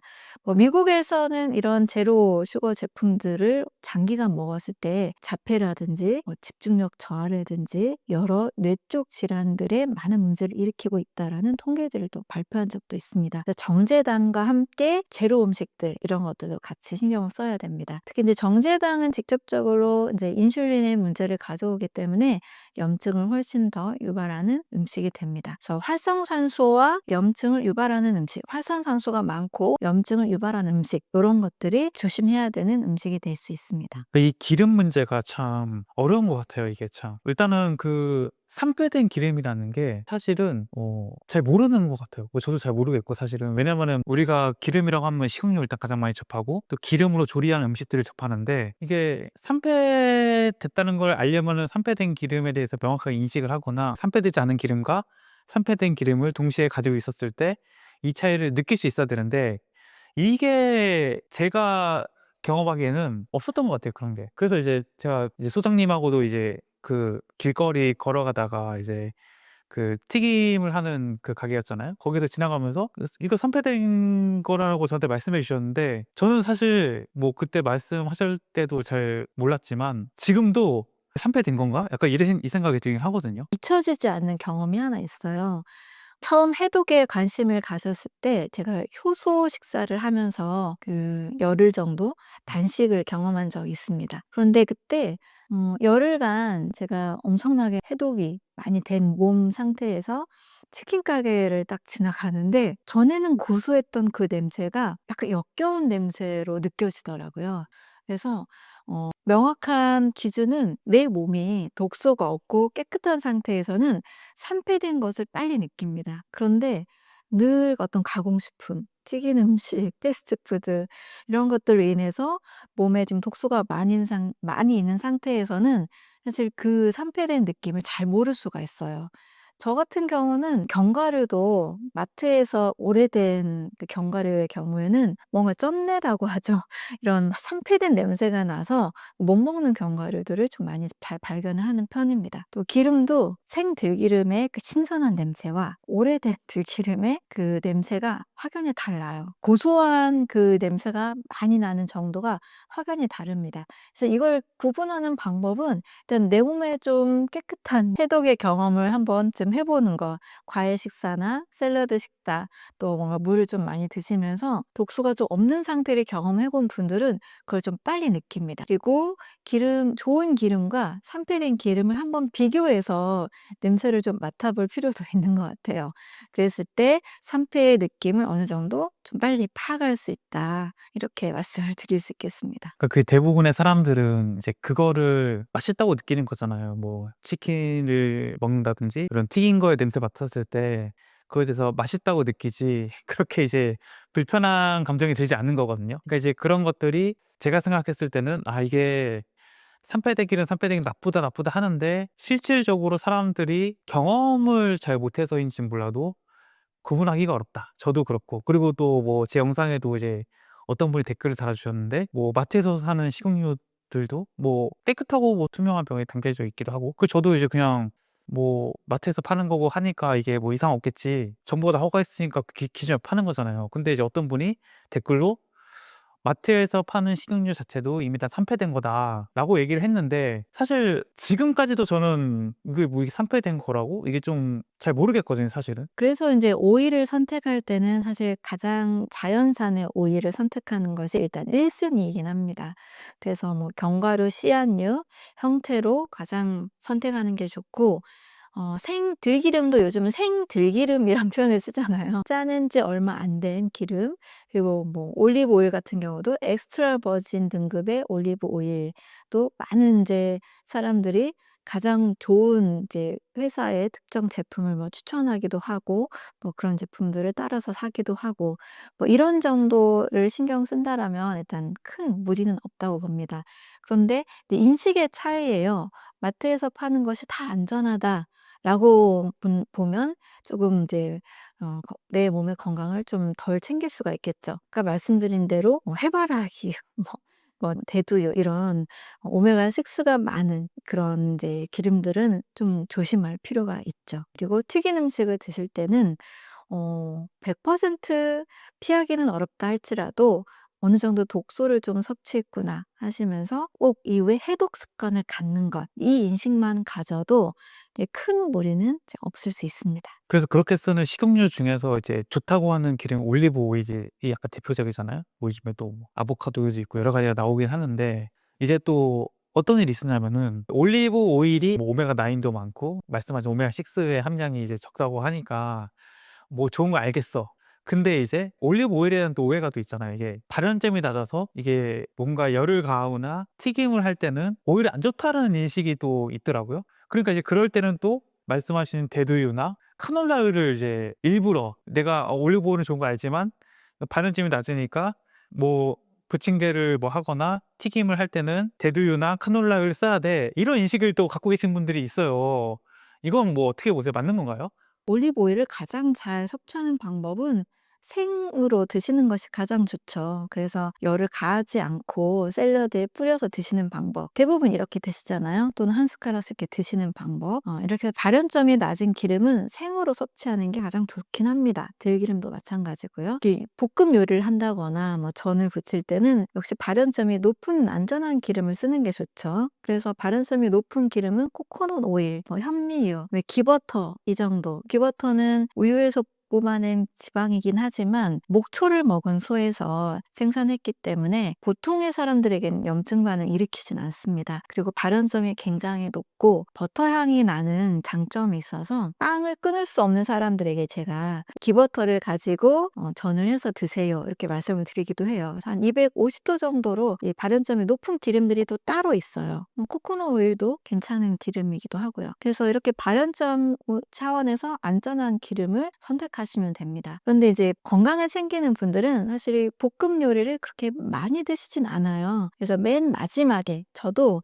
미국에서는 이런 제로 슈거 제품들을 장기간 먹었을 때 자폐라든지 집중력 저하라든지 여러 뇌 쪽 질환들에 많은 문제를 일으키고 있다라는 통계들을 또 발표한 적도 있습니다. 정제당과 함께 제로 음식들 이런 것들도 같이 신경을 써야 됩니다. 특히 이제 정제당은 직접적으로 이제 인슐린의 문제를 가져오기 때문에 염증을 훨씬 더 유발하는 음식이 됩니다. 그래서 활성산소와 염증을 유발하는 음식, 활성산소가 많고 염증을 유발하는 음식 이런 것들이 조심해야 되는 음식이 될 수 있습니다. 이 기름 문제가 참 어려운 것 같아요, 이게 참. 일단은 그 산패된 기름이라는 게 사실은 잘 모르는 것 같아요. 저도 잘 모르겠고 사실은. 왜냐면은 우리가 기름이라고 하면 식용유 일단 가장 많이 접하고 또 기름으로 조리한 음식들을 접하는데 이게 산패됐다는 걸 알려면은 산패된 기름에 대해서 명확하게 인식을 하거나 산패되지 않은 기름과 산패된 기름을 동시에 가지고 있었을 때 이 차이를 느낄 수 있어야 되는데 이게 제가 경험하기에는 없었던 것 같아요, 그런 게. 그래서 이제 제가 이제 소장님하고도 이제 그 길거리 걸어가다가 이제 그 튀김을 하는 그 가게였잖아요. 거기서 지나가면서 이거 산패된 거라고 저한테 말씀해 주셨는데 저는 사실 뭐 그때 말씀하실 때도 잘 몰랐지만 지금도 '산패된 건가?' 약간 이 생각이 들긴 하거든요. 잊혀지지 않는 경험이 하나 있어요. 처음 해독에 관심을 가졌을 때 제가 효소 식사를 하면서 그 열흘 정도 단식을 경험한 적이 있습니다. 그런데 그때 열흘간 제가 엄청나게 해독이 많이 된 몸 상태에서 치킨 가게를 딱 지나가는데 전에는 고소했던 그 냄새가 약간 역겨운 냄새로 느껴지더라고요. 그래서 명확한 기준은 내 몸이 독소가 없고 깨끗한 상태에서는 산패된 것을 빨리 느낍니다. 그런데 늘 어떤 가공식품, 튀긴 음식, 패스트푸드 이런 것들로 인해서 몸에 지금 독소가 많이 있는 상태에서는 사실 그 산패된 느낌을 잘 모를 수가 있어요. 저 같은 경우는 견과류도 마트에서 오래된 그 견과류의 경우에는 뭔가 쩐내라고 하죠. 이런 상피된 냄새가 나서 못 먹는 견과류들을 좀 많이 잘 발견을 하는 편입니다. 또 기름도 생들기름의 그 신선한 냄새와 오래된 들기름의 그 냄새가 확연히 달라요. 고소한 그 냄새가 많이 나는 정도가 확연히 다릅니다. 그래서 이걸 구분하는 방법은 일단 내 몸에 좀 깨끗한 해독의 경험을 한 번쯤 해보는 거. 과일 식사나 샐러드 식사, 또 뭔가 물을 좀 많이 드시면서 독소가 좀 없는 상태를 경험해 본 분들은 그걸 좀 빨리 느낍니다. 그리고 좋은 기름과 산패된 기름을 한번 비교해서 냄새를 좀 맡아볼 필요도 있는 것 같아요. 그랬을 때 산패의 느낌을 어느 정도 좀 빨리 파악할 수 있다. 이렇게 말씀을 드릴 수 있겠습니다. 그러니까 그 대부분의 사람들은 이제 그거를 맛있다고 느끼는 거잖아요. 뭐 치킨을 먹는다든지 그런 튀긴 거에 냄새 맡았을 때 그거에 대해서 맛있다고 느끼지 그렇게 이제 불편한 감정이 들지 않는 거거든요. 그러니까 이제 그런 것들이 제가 생각했을 때는 '아 이게 산패되기는 산패되긴 나쁘다, 나쁘다.' 하는데 실질적으로 사람들이 경험을 잘 못해서인진 몰라도 구분하기가 어렵다. 저도 그렇고. 그리고 또 뭐 제 영상에도 이제 어떤 분이 댓글을 달아주셨는데 뭐 마트에서 사는 식용유들도 뭐 깨끗하고 뭐 투명한 병에 담겨져 있기도 하고 저도 이제 그냥 뭐 마트에서 파는 거고 하니까 이게 뭐 이상 없겠지. 정부가 다 허가했으니까 그 기준에 파는 거잖아요. 근데 이제 어떤 분이 댓글로 "마트에서 파는 식용유 자체도 이미 다 산패된 거다."라고 얘기를 했는데 사실 지금까지도 저는 이게 뭐 이게 산패된 거라고 이게 좀 잘 모르겠거든요 사실은. 그래서 인제 오일을 선택할 때는 사실 가장 자연산의 오일을 선택하는 것이 일단 1 순위이긴 합니다. 그래서 뭐 견과류, 씨앗류 형태로 가장 선택하는 게 좋고, 생들기름도 요즘은 생들기름이란 표현을 쓰잖아요. 짜낸 지 얼마 안 된 기름, 그리고 뭐 올리브 오일 같은 경우도 엑스트라 버진 등급의 올리브 오일도 많은 인제 사람들이 가장 좋은 이제 회사의 특정 제품을 뭐 추천하기도 하고, 뭐 그런 제품들을 따라서 사기도 하고, 뭐 이런 정도를 신경 쓴다라면 일단 큰 무리는 없다고 봅니다. 그런데 이 인식의 차이예요. '마트에서 파는 것이 다 안전하다.'라고 보면 조금 이제 내 몸의 건강을 좀 덜 챙길 수가 있겠죠. 아까 말씀드린 대로 뭐 해바라기 뭐 대두유 이런 오메가 6가 많은 그런 이제 기름들은 좀 조심할 필요가 있죠. 그리고 튀긴 음식을 드실 때는 100% 피하기는 어렵다 할지라도 어느 정도 '독소를 좀 섭취했구나.' 하시면서 꼭 이후에 해독 습관을 갖는 것, 이 인식만 가져도 네, 큰 무리는 이제 없을 수 있습니다. 그래서 그렇게 쓰는 식용유 중에서 이제 좋다고 하는 기름 올리브 오일이 약간 대표적이잖아요. 뭐 요즘에 또 뭐 아보카도유도 있고 여러 가지가 나오긴 하는데 이제 또 어떤 일이 있으냐면은 올리브 오일이 뭐 오메가 9도 많고 말씀하신 오메가 6의 함량이 이제 적다고 하니까 뭐 좋은 거 알겠어. 근데 이제 올리브 오일에 대한 또 오해가 또 있잖아요. 이게 발연점이 낮아서 이게 뭔가 열을 가하거나 튀김을 할 때는 오히려 안 좋다라는 인식이 또 있더라고요. 그러니까 이제 그럴 때는 또 말씀하신 대두유나 카놀라유를 이제 일부러 내가 올리브 오일은 좋은 거 알지만 발연점이 낮으니까 뭐 부침개를 뭐 하거나 튀김을 할 때는 대두유나 카놀라유를 써야 돼. 이런 인식을 또 갖고 계신 분들이 있어요. 이건 뭐 어떻게 보세요? 맞는 건가요? 올리브 오일을 가장 잘 섭취하는 방법은 생으로 드시는 것이 가장 좋죠. 그래서 열을 가하지 않고 샐러드에 뿌려서 드시는 방법. 대부분 이렇게 드시잖아요. 또는 한 숟가락씩 이렇게 드시는 방법. 이렇게 발연점이 낮은 기름은 생으로 섭취하는 게 가장 좋긴 합니다. 들기름도 마찬가지고요. 이 볶음 요리를 한다거나 뭐 전을 부칠 때는 역시 발연점이 높은 안전한 기름을 쓰는 게 좋죠. 그래서 발연점이 높은 기름은 코코넛 오일, 뭐 현미유, 왜 기버터 이 정도. 기버터는 우유에서 뽑아낸 지방이긴 하지만 목초를 먹은 소에서 생산했기 때문에 보통의 사람들에겐 염증 반응 일으키진 않습니다. 그리고 발연점이 굉장히 높고 버터 향이 나는 장점이 있어서 빵을 끊을 수 없는 사람들에게 제가 기버터를 가지고 전을 해서 드세요 이렇게 말씀을 드리기도 해요. 한 250도 정도로 이 발연점이 높은 기름들이 또 따로 있어요. 코코넛 오일도 괜찮은 기름이기도 하고요. 그래서 이렇게 발연점 차원에서 안전한 기름을 선택하시면 하시면 됩니다. 그런데 이제 건강을 챙기는 분들은 사실 볶음 요리를 그렇게 많이 드시진 않아요. 그래서 맨 마지막에 저도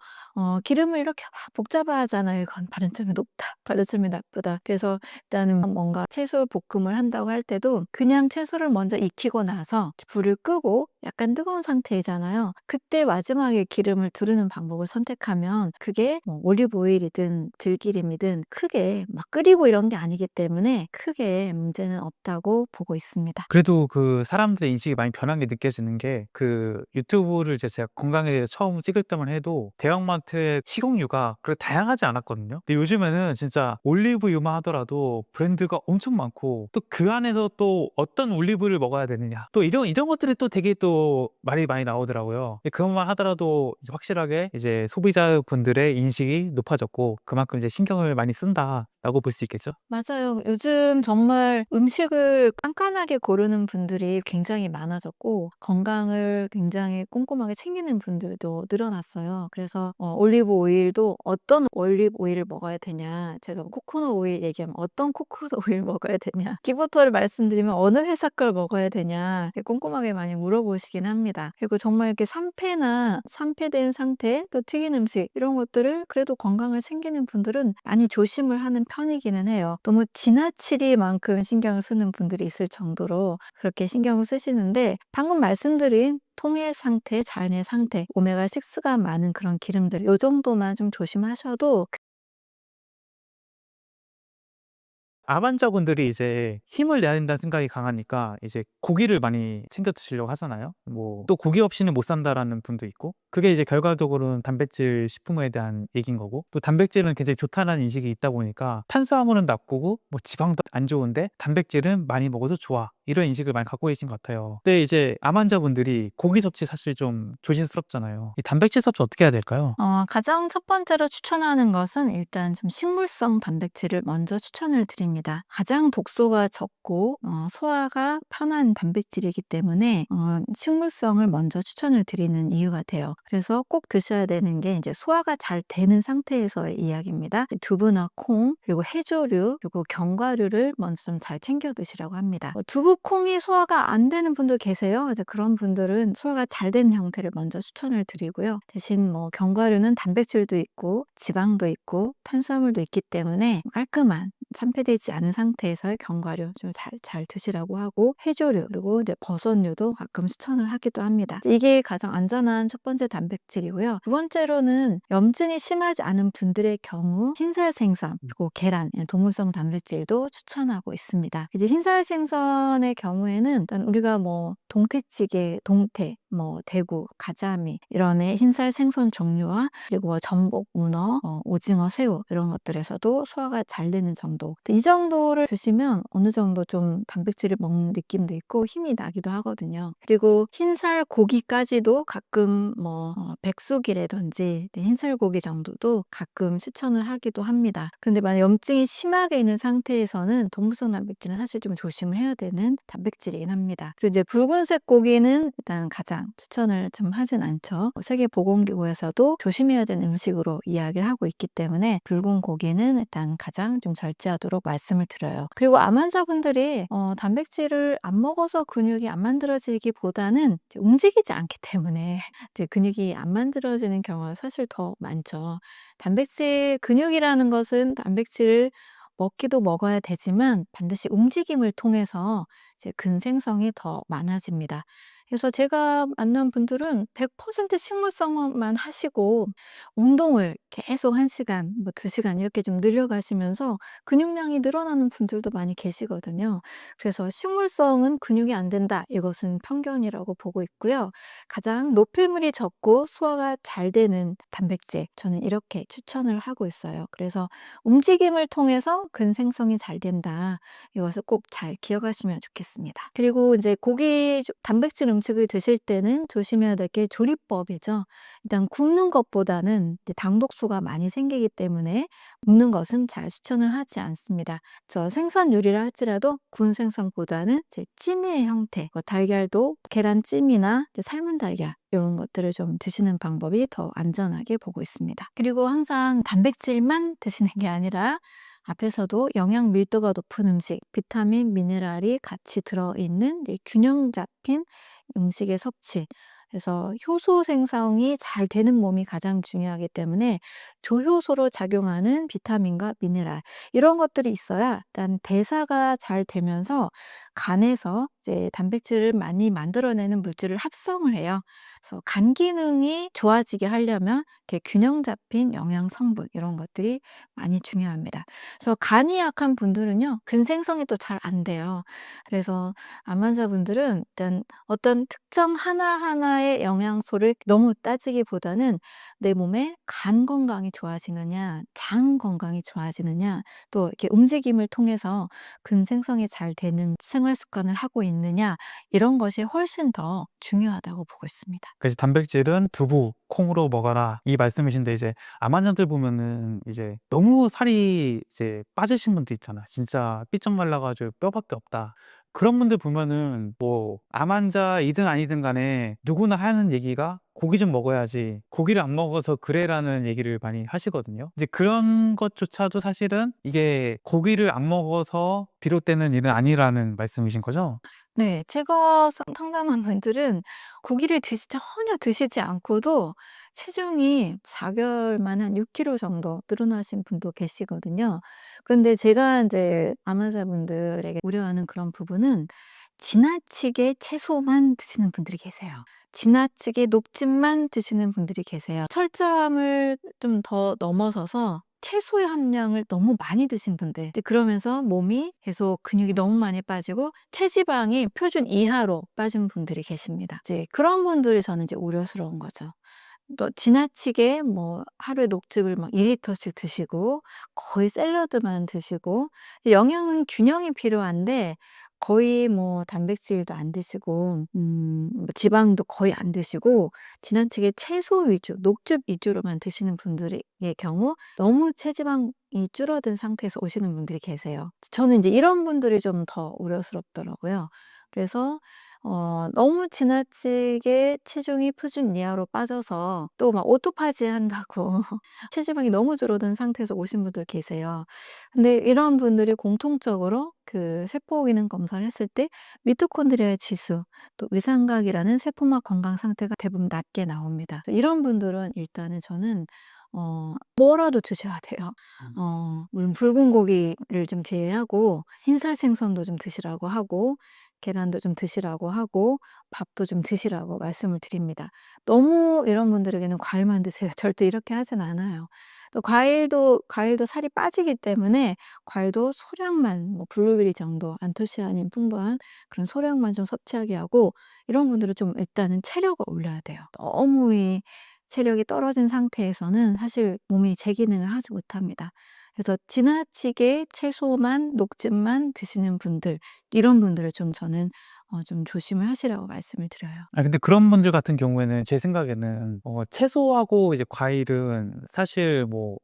기름을 이렇게 막 복잡하잖아요. 이건 발연점이 높다, 발연점이 나쁘다. 그래서 일단은 뭔가 채소 볶음을 한다고 할 때도 그냥 채소를 먼저 익히고 나서 불을 끄고 약간 뜨거운 상태이잖아요. 그때 마지막에 기름을 두르는 방법을 선택하면 그게 뭐 올리브 오일이든 들기름이든 크게 막 끓이고 이런 게 아니기 때문에 크게 문제는 없다고 보고 있습니다. 그래도 그 사람들의 인식이 많이 변한 게 느껴지는 게 그 유튜브를 이제 제가 건강에 대해서 처음 찍을 때만 해도 대형마트의 식용유가 그렇게 다양하지 않았거든요. 근데 요즘에는 진짜 올리브유만 하더라도 브랜드가 엄청 많고 또 그 안에서 또 어떤 올리브를 먹어야 되느냐 또 이런 것들이 또 되게 또 말이 많이 나오더라고요. 근데 그것만 하더라도 이제 확실하게 이제 소비자분들의 인식이 높아졌고 그만큼 이제 신경을 많이 쓴다라고 볼 수 있겠죠. 맞아요. 요즘 정말 음식을 깐깐하게 고르는 분들이 굉장히 많아졌고 건강을 굉장히 꼼꼼하게 챙기는 분들도 늘어났어요. 그래서 올리브 오일도 어떤 올리브 오일을 먹어야 되냐, 제가 코코넛 오일 얘기하면 어떤 코코넛 오일 먹어야 되냐, 기버터를 말씀드리면 어느 회사 걸 먹어야 되냐 이렇게 꼼꼼하게 많이 물어보시긴 합니다. 그리고 정말 이렇게 산패된 상태, 또 튀긴 음식 이런 것들을 그래도 건강을 챙기는 분들은 많이 조심을 하는 편이기는 해요. 너무 지나치리만큼 신경을 쓰는 분들이 있을 정도로 그렇게 신경을 쓰시는데 방금 말씀드린 통의 상태, 자연의 상태, 오메가6가 많은 그런 기름들 요 정도만 좀 조심하셔도 암 환자분들이 이제 힘을 내야 된다는 생각이 강하니까 이제 고기를 많이 챙겨 드시려고 하잖아요. 뭐 또 "고기 없이는 못 산다."라는 분도 있고 그게 이제 결과적으로는 단백질 식품에 대한 얘기인 거고 또 단백질은 굉장히 좋다는 인식이 있다 보니까 탄수화물은 나쁘고 뭐 지방도 안 좋은데 단백질은 많이 먹어도 좋아. 이런 인식을 많이 갖고 계신 것 같아요. 근데 이제 암 환자분들이 고기 섭취 사실 좀 조심스럽잖아요. 이 단백질 섭취 어떻게 해야 될까요? 가장 첫 번째로 추천하는 것은 일단 좀 식물성 단백질을 먼저 추천을 드립니다. 가장 독소가 적고 소화가 편한 단백질이기 때문에 식물성을 먼저 추천을 드리는 이유가 돼요. 그래서 꼭 드셔야 되는 게 이제 소화가 잘 되는 상태에서의 이야기입니다. 두부나 콩, 그리고 해조류, 그리고 견과류를 먼저 좀 잘 챙겨 드시라고 합니다. 두부, 콩이 소화가 안 되는 분들 계세요. 이제 그런 분들은 소화가 잘 되는 형태를 먼저 추천을 드리고요. 대신 뭐 견과류는 단백질도 있고 지방도 있고 탄수화물도 있기 때문에 깔끔한 산패되지 않은 상태에서의 견과류 좀 잘 드시라고 하고 해조류 그리고 이제 버섯류도 가끔 추천을 하기도 합니다. 이게 가장 안전한 첫 번째 단백질이고요. 두 번째로는 염증이 심하지 않은 분들의 경우 흰살 생선 그리고 계란 동물성 단백질도 추천하고 있습니다. 이제 흰살 생선의 경우에는 일단 우리가 뭐 동태찌개, 동태, 뭐 대구, 가자미 이런 흰살 생선 종류와 그리고 뭐 전복, 문어, 오징어, 새우 이런 것들에서도 소화가 잘 되는 정도. 이 정도를 드시면 어느 정도 좀 단백질을 먹는 느낌도 있고 힘이 나기도 하거든요. 그리고 흰살 고기까지도 가끔 뭐 백숙이라든지 흰살 고기 정도도 가끔 추천을 하기도 합니다. 근데 만약 염증이 심하게 있는 상태에서는 동물성 단백질은 사실 좀 조심을 해야 되는 단백질이긴 합니다. 그리고 이제 붉은색 고기는 일단 가장 추천을 좀 하진 않죠. 세계보건기구에서도 조심해야 되는 음식으로 이야기를 하고 있기 때문에 붉은 고기는 일단 가장 좀 절제하도록 말씀을 드려요. 그리고 암 환자분들이 단백질을 안 먹어서 근육이 안 만들어지기보다는 이제 움직이지 않기 때문에 이제 근육이 안 만들어지는 경우가 사실 더 많죠. 근육이라는 것은 단백질을 먹기도 먹어야 되지만 반드시 움직임을 통해서 이제 근생성이 더 많아집니다. 그래서 제가 만난 분들은 100% 식물성만 하시고 운동을 계속 1시간, 뭐 2시간 이렇게 좀 늘려가시면서 근육량이 늘어나는 분들도 많이 계시거든요. 그래서 식물성은 근육이 안 된다. 이것은 편견이라고 보고 있고요. 가장 노폐물이 적고 소화가 잘 되는 단백질, 저는 이렇게 추천을 하고 있어요. 그래서 움직임을 통해서 근생성이 잘 된다. 이것을 꼭 잘 기억하시면 좋겠습니다. 그리고 이제 단백질 음식을 드실 때는 조심해야 될 게 조리법이죠. 일단 굽는 것보다는 이제 당독소가 많이 생기기 때문에 굽는 것은 잘 추천을 하지 않습니다. 생선 요리를 할지라도 구운 생선보다는 이제 찜의 형태, 달걀도 계란찜이나 이제 삶은 달걀 이런 것들을 좀 드시는 방법이 더 안전하게 보고 있습니다. 그리고 항상 단백질만 드시는 게 아니라 앞에서도 영양 밀도가 높은 음식, 비타민, 미네랄이 같이 들어있는 이제 균형 잡힌 음식의 섭취. 그래서 효소 생성이 잘 되는 몸이 가장 중요하기 때문에 조효소로 작용하는 비타민과 미네랄 이런 것들이 있어야 일단 대사가 잘 되면서 간에서 이제 단백질을 많이 만들어내는 물질을 합성을 해요. 그래서 간 기능이 좋아지게 하려면 이렇게 균형 잡힌 영양 성분 이런 것들이 많이 중요합니다. 그래서 간이 약한 분들은요, 근 생성이 또 잘 안 돼요. 그래서 암 환자분들은 일단 어떤 특정 하나하나의 영양소를 너무 따지기보다는 내 몸에 간 건강이 좋아지느냐, 장 건강이 좋아지느냐, 또 이렇게 움직임을 통해서 근 생성이 잘 되는 생활 습관을 하고 있느냐, 이런 것이 훨씬 더 중요하다고 보고 있습니다. 그래서 단백질은 두부, 콩으로 먹어라 이 말씀이신데 이제 암 환자들 보면은 이제 너무 살이 이제 빠지신 분들 있잖아. 진짜 삐쩍 말라 가지고 뼈밖에 없다. 그런 분들 보면은 뭐 암 환자이든 아니든 간에 누구나 하는 얘기가 "고기 좀 먹어야지. 고기를 안 먹어서 그래."라는 얘기를 많이 하시거든요. 이제 그런 것조차도 사실은 이게 고기를 안 먹어서 비롯되는 일은 아니라는 말씀이신 거죠? 네. 제가 상담한 분들은 고기를 전혀 드시지 않고도 체중이 4 개월 만에 한 6 킬로 정도 늘어나신 분도 계시거든요. 그런데 제가 인제 암 환자분들에게 우려하는 그런 부분은 지나치게 채소만 드시는 분들이 계세요. 지나치게 녹즙만 드시는 분들이 계세요. 철저함을 좀 더 넘어서서 채소의 함량을 너무 많이 드신 분들. 이제 그러면서 몸이 계속 근육이 너무 많이 빠지고 체지방이 표준 이하로 빠진 분들이 계십니다. 이제 그런 분들이 저는 이제 우려스러운 거죠. 또 지나치게 뭐 하루에 녹즙을 막 2 리터씩 드시고 거의 샐러드만 드시고 영양은 균형이 필요한데 거의 뭐 단백질도 안 드시고 뭐 지방도 거의 안 드시고 지나치게 채소 위주, 녹즙 위주로만 드시는 분들의 경우 너무 체지방이 줄어든 상태에서 오시는 분들이 계세요. 저는 이제 이런 분들이 좀 더 우려스럽더라고요. 그래서 너무 지나치게 체중이 표준 이하로 빠져서 또 막 오토파지 한다고 체지방이 너무 줄어든 상태에서 오신 분들 계세요. 근데 이런 분들이 공통적으로 그 세포 기능 검사를 했을 때 미토콘드리아의 지수, 또 위상각이라는 세포막 건강 상태가 대부분 낮게 나옵니다. 이런 분들은 일단은 저는 뭐라도 드셔야 돼요. 물론 붉은 고기를 좀 제외하고 흰살 생선도 좀 드시라고 하고 계란도 좀 드시라고 하고 밥도 좀 드시라고 말씀을 드립니다. 너무 이런 분들에게는 과일만 드세요. 절대 이렇게 하진 않아요. 또 과일도 살이 빠지기 때문에 과일도 소량만 뭐 블루베리 정도 안토시아닌 풍부한 그런 소량만 좀 섭취하게 하고 이런 분들은 좀 일단은 체력을 올려야 돼요. 너무 이 체력이 떨어진 상태에서는 사실 몸이 제 기능을 하지 못합니다. 그래서 지나치게 채소만 녹즙만 드시는 분들 이런 분들을 좀 저는 좀 조심을 하시라고 말씀을 드려요. 근데 그런 분들 같은 경우에는 제 생각에는 채소하고 이제 과일은 사실 뭐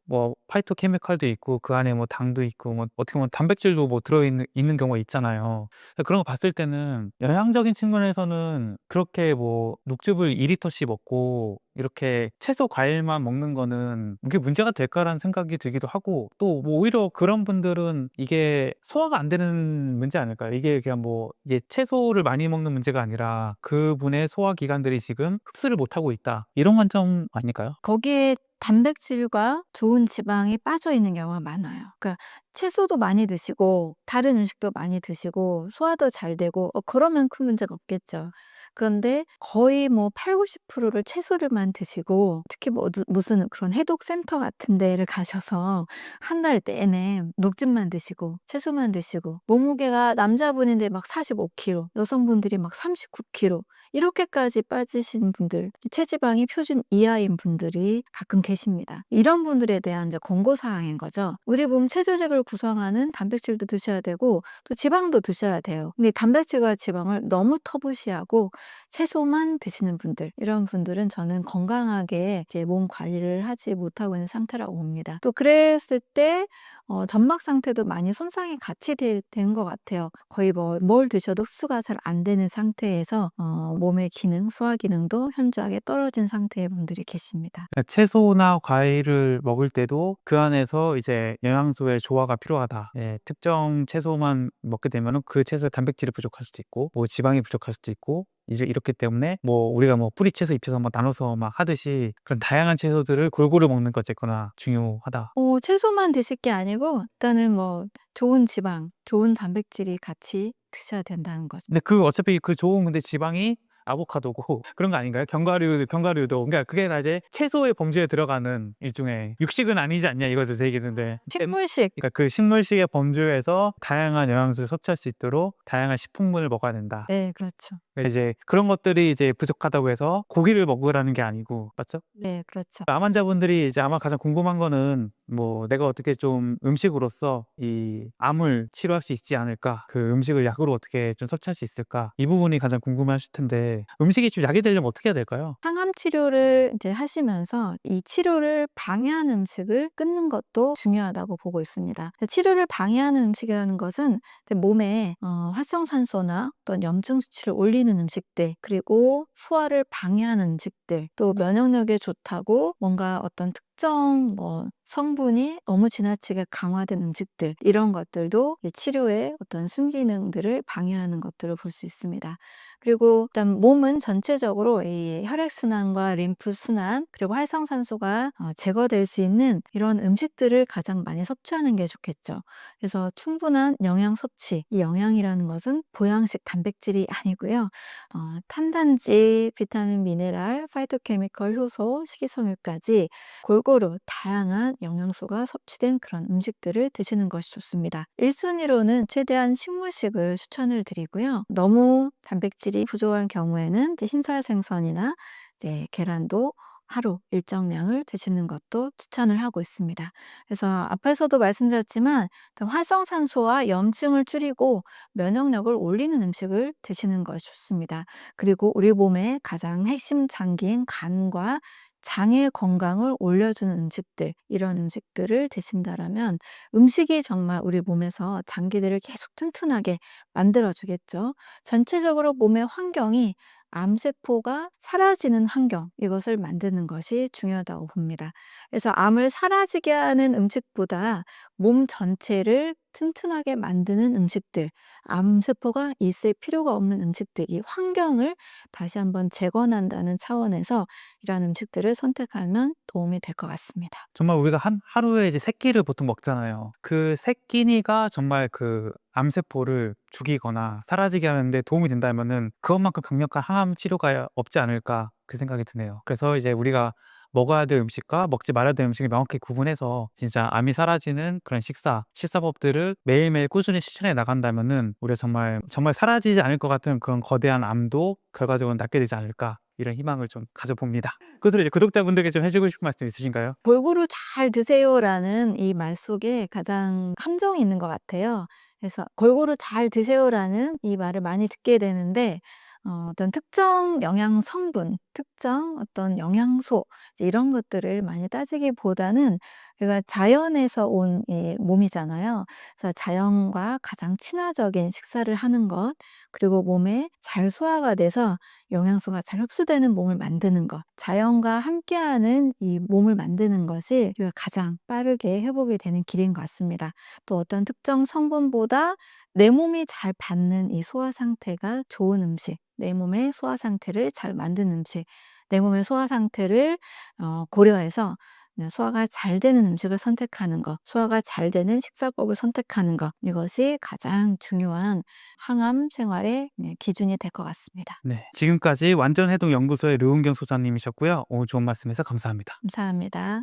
파이토케미칼도 있고 그 안에 뭐 당도 있고 뭐 어떻게 보면 단백질도 뭐 들어 있는 경우가 있잖아요. 그런 거 봤을 때는 영양적인 측면에서는 그렇게 뭐 녹즙을 2 리터씩 먹고 이렇게 채소 과일만 먹는 거는 이게 문제가 될까라는 생각이 들기도 하고 또 뭐 오히려 그런 분들은 이게 소화가 안 되는 문제 아닐까요? 이게 그냥 뭐 이게 채소를 많이 먹는 문제가 아니라 그분의 소화 기관들이 지금 흡수를 못하고 있다. 이런 관점 아닐까요? 거기에 단백질과 좋은 지방이 빠져 있는 경우가 많아요. 그러니까 채소도 많이 드시고 다른 음식도 많이 드시고 소화도 잘 되고 그러면 큰 문제가 없겠죠. 그런데 거의 뭐 80-90%를 채소를만 드시고 특히 뭐 무슨 그런 해독 센터 같은 데를 가셔서 한 달 내내 녹즙만 드시고 채소만 드시고 몸무게가 남자분인데 막 45 킬로, 여성분들이 막 39 킬로 이렇게까지 빠지신 분들, 체지방이 표준 이하인 분들이 가끔 계십니다. 이런 분들에 대한 이제 권고 사항인 거죠. 우리 몸 체조직을 구성하는 단백질도 드셔야 되고 또 지방도 드셔야 돼요. 근데 단백질과 지방을 너무 터부시하고 채소만 드시는 분들, 이런 분들은 저는 건강하게 이제 몸 관리를 하지 못하고 있는 상태라고 봅니다. 또 그랬을 때 점막 상태도 많이 손상이 같이 된 것 같아요. 거의 뭘 드셔도 흡수가 잘 안 되는 상태에서 몸의 기능, 소화 기능도 현저하게 떨어진 상태의 분들이 계십니다. 채소나 과일을 먹을 때도 그 안에서 이제 영양소의 조화가 필요하다. 예, 특정 채소만 먹게 되면은 그 채소에 단백질이 부족할 수도 있고, 뭐 지방이 부족할 수도 있고, 이제 이렇기 때문에 뭐 우리가 뭐 뿌리 채소, 잎채소 막 나눠서 막 하듯이 그런 다양한 채소들을 골고루 먹는 게 어쨌거나 중요하다. 채소만 드실 게 아니고 일단은 좋은 지방, 좋은 단백질이 같이 드셔야 된다는 거죠. 근데 어차피 그 좋은 근데 지방이 아보카도고 그런 거 아닌가요? 견과류도 그러니까 그게 다 이제 채소의 범주에 들어가는 일종의 육식은 아니지 않냐 이거죠, 제 얘기인데. 식물식. 그러니까 그 식물식의 범주에서 다양한 영양소를 섭취할 수 있도록 다양한 식품군을 먹어야 된다. 네, 그렇죠. 이제 그런 것들이 이제 부족하다고 해서 고기를 먹으라는 게 아니고, 맞죠? 네, 그렇죠. 암 환자분들이 이제 아마 가장 궁금한 거는 뭐 '내가 어떻게 좀 음식으로써 이 암을 치료할 수 있지 않을까? 그 음식을 약으로 어떻게 좀 섭취할 수 있을까?' 이 부분이 가장 궁금해하실 텐데, 음식이 좀 약이 되려면 어떻게 해야 될까요? 항암 치료를 이제 하시면서 이 치료를 방해하는 음식을 끊는 것도 중요하다고 보고 있습니다. 치료를 방해하는 음식이라는 것은 이제 몸에 활성산소나 어떤 염증 수치를 올리는 음식들, 그리고 소화를 방해하는 음식들, 또 면역력에 좋다고 뭔가 어떤 특정 성분이 너무 지나치게 강화된 음식들, 이런 것들도 이 치료의 어떤 순기능들을 방해하는 것들을 볼 수 있습니다. 그리고 일단 몸은 전체적으로 이 혈액순환과 림프순환, 그리고 활성산소가 제거될 수 있는 이런 음식들을 가장 많이 섭취하는 게 좋겠죠. 그래서 충분한 영양 섭취, 이 영양이라는 것은 보양식 단백질이 아니고요. 탄단지, 비타민, 미네랄, 파이토케미컬, 효소, 식이섬유까지 골고루 다양한 영양소가 섭취된 그런 음식들을 드시는 것이 좋습니다. 1순위로는 최대한 식물식을 추천을 드리고요. 너무 단백질이 부족한 경우에는 이제 흰살 생선이나 이제 계란도 하루 일정량을 드시는 것도 추천을 하고 있습니다. 그래서 앞에서도 말씀드렸지만 활성산소와 염증을 줄이고 면역력을 올리는 음식을 드시는 것이 좋습니다. 그리고 우리 몸의 가장 핵심 장기인 간과 장의 건강을 올려주는 음식들, 이런 음식들을 드신다라면 음식이 정말 우리 몸에서 장기들을 계속 튼튼하게 만들어 주겠죠. 전체적으로 몸의 환경이 암세포가 사라지는 환경, 이것을 만드는 것이 중요하다고 봅니다. 그래서 암을 사라지게 하는 음식보다 몸 전체를 튼튼하게 만드는 음식들, 암세포가 있을 필요가 없는 음식들, 이 환경을 다시 한번 재건한다는 차원에서 이런 음식들을 선택하면 도움이 될 것 같습니다. 정말 우리가 하루에 이제 3 끼를 보통 먹잖아요. 그 3 끼니가 정말 그 암세포를 죽이거나 사라지게 하는 데 도움이 된다면은 '그것만큼 강력한 항암 치료가 없지 않을까.' 그 생각이 드네요. 그래서 이제 우리가 먹어야 될 음식과 먹지 말아야 될 음식을 명확히 구분해서 진짜 암이 사라지는 그런 식사법들을 매일매일 꾸준히 실천해 나간다면은 우리가 정말 사라지지 않을 것 같은 그런 거대한 암도 결과적으로 낫게 되지 않을까, 이런 희망을 좀 가져봅니다. 끝으로 이제 구독자분들께 좀 해 주고 싶은 말씀 있으신가요? "골고루 잘 드세요."라는 이 말 속에 가장 함정이 있는 것 같아요. 그래서 "골고루 잘 드세요."라는 이 말을 많이 듣게 되는데 어떤 특정 영양 성분, 특정 어떤 영양소, 이제 이런 것들을 많이 따지기보다는 우리가 자연에서 온 이 몸이잖아요. 그래서 자연과 가장 친화적인 식사를 하는 것, 그리고 몸에 잘 소화가 돼서 영양소가 잘 흡수되는 몸을 만드는 것, 자연과 함께하는 이 몸을 만드는 것이 우리가 가장 빠르게 회복이 되는 길인 것 같습니다. 또 어떤 특정 성분보다 내 몸이 잘 받는 이 소화 상태가 좋은 음식, 내 몸의 소화 상태를 잘 만드는 음식, 내 몸의 소화 상태를 고려해서 소화가 잘 되는 음식을 선택하는 것, 소화가 잘 되는 식사법을 선택하는 것, 이것이 가장 중요한 항암 생활의 기준이 될 것 같습니다. 네. 지금까지 완전해동 연구소의 류은경 소장님이셨고요. 오늘 좋은 말씀해서 감사합니다. 감사합니다.